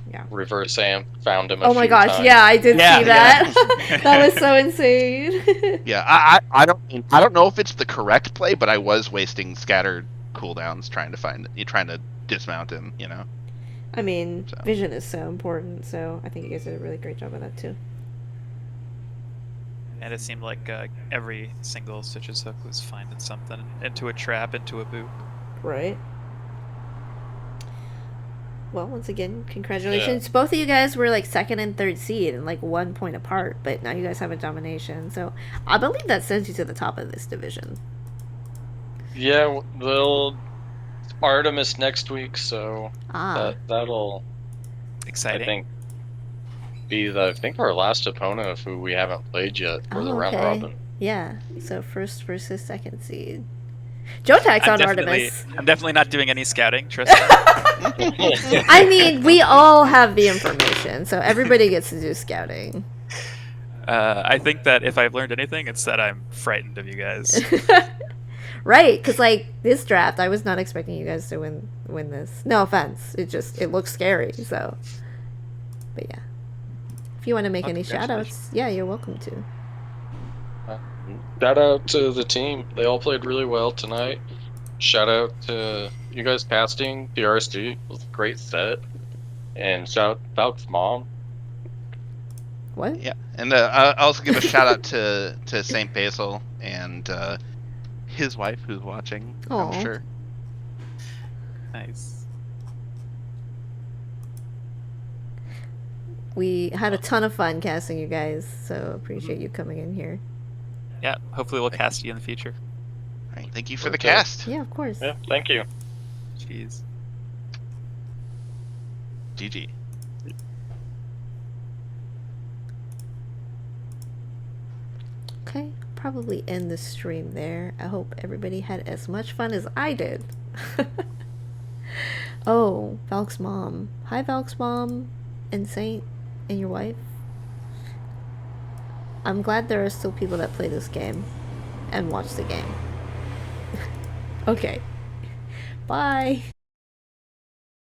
[SPEAKER 1] Yeah.
[SPEAKER 3] Reverse Sam found him.
[SPEAKER 1] Oh my gosh!
[SPEAKER 3] times.
[SPEAKER 1] Yeah, I did see that. That was so insane.
[SPEAKER 4] Yeah, I don't know if it's the correct play, but I was wasting scattered cooldowns trying to dismount him.
[SPEAKER 1] I mean, vision is so important, so I think you guys did a really great job of that too.
[SPEAKER 2] And it seemed like every single Stitches hook was finding something, into a trap, into a boop.
[SPEAKER 1] Right. Well, once again, congratulations. Yeah. Both of you guys were like second and third seed and like 1 point apart, but now you guys have a domination. So I believe that sends you to the top of this division.
[SPEAKER 3] Yeah, they'll Artemis next week, so that'll
[SPEAKER 2] exciting.
[SPEAKER 3] I think be our last opponent of who we haven't played yet for the round robin.
[SPEAKER 1] Yeah, so first versus second seed. Jotak's on Artemis.
[SPEAKER 2] I'm definitely not doing any scouting, trust me.
[SPEAKER 1] I mean, we all have the information, so everybody gets to do scouting.
[SPEAKER 2] I think that if I've learned anything, it's that I'm frightened of you guys.
[SPEAKER 1] Right, because like this draft, I was not expecting you guys to win this. No offense, it looks scary. So, but yeah, if you want to make any shout-outs, yeah, you're welcome to.
[SPEAKER 3] Shout out to the team. They all played really well tonight. Shout out to you guys casting. The RSG was a great set. And shout out to Mom.
[SPEAKER 1] What?
[SPEAKER 4] Yeah, and I'll also give a shout out to St. Basil and his wife who's watching.
[SPEAKER 1] Aww.
[SPEAKER 4] I'm sure.
[SPEAKER 2] Nice.
[SPEAKER 1] We had a ton of fun casting you guys, so appreciate you coming in here.
[SPEAKER 2] Yeah, hopefully we'll cast you in the future.
[SPEAKER 4] All right, thank you for the
[SPEAKER 3] Okay.
[SPEAKER 4] cast.
[SPEAKER 1] Yeah, of course.
[SPEAKER 3] Yeah, thank you.
[SPEAKER 2] Jeez.
[SPEAKER 4] GG.
[SPEAKER 1] Okay, probably end the stream there. I hope everybody had as much fun as I did. Oh, Valk's mom. Hi, Valk's mom and Saint and your wife. I'm glad there are still people that play this game and watch the game. Okay. Bye.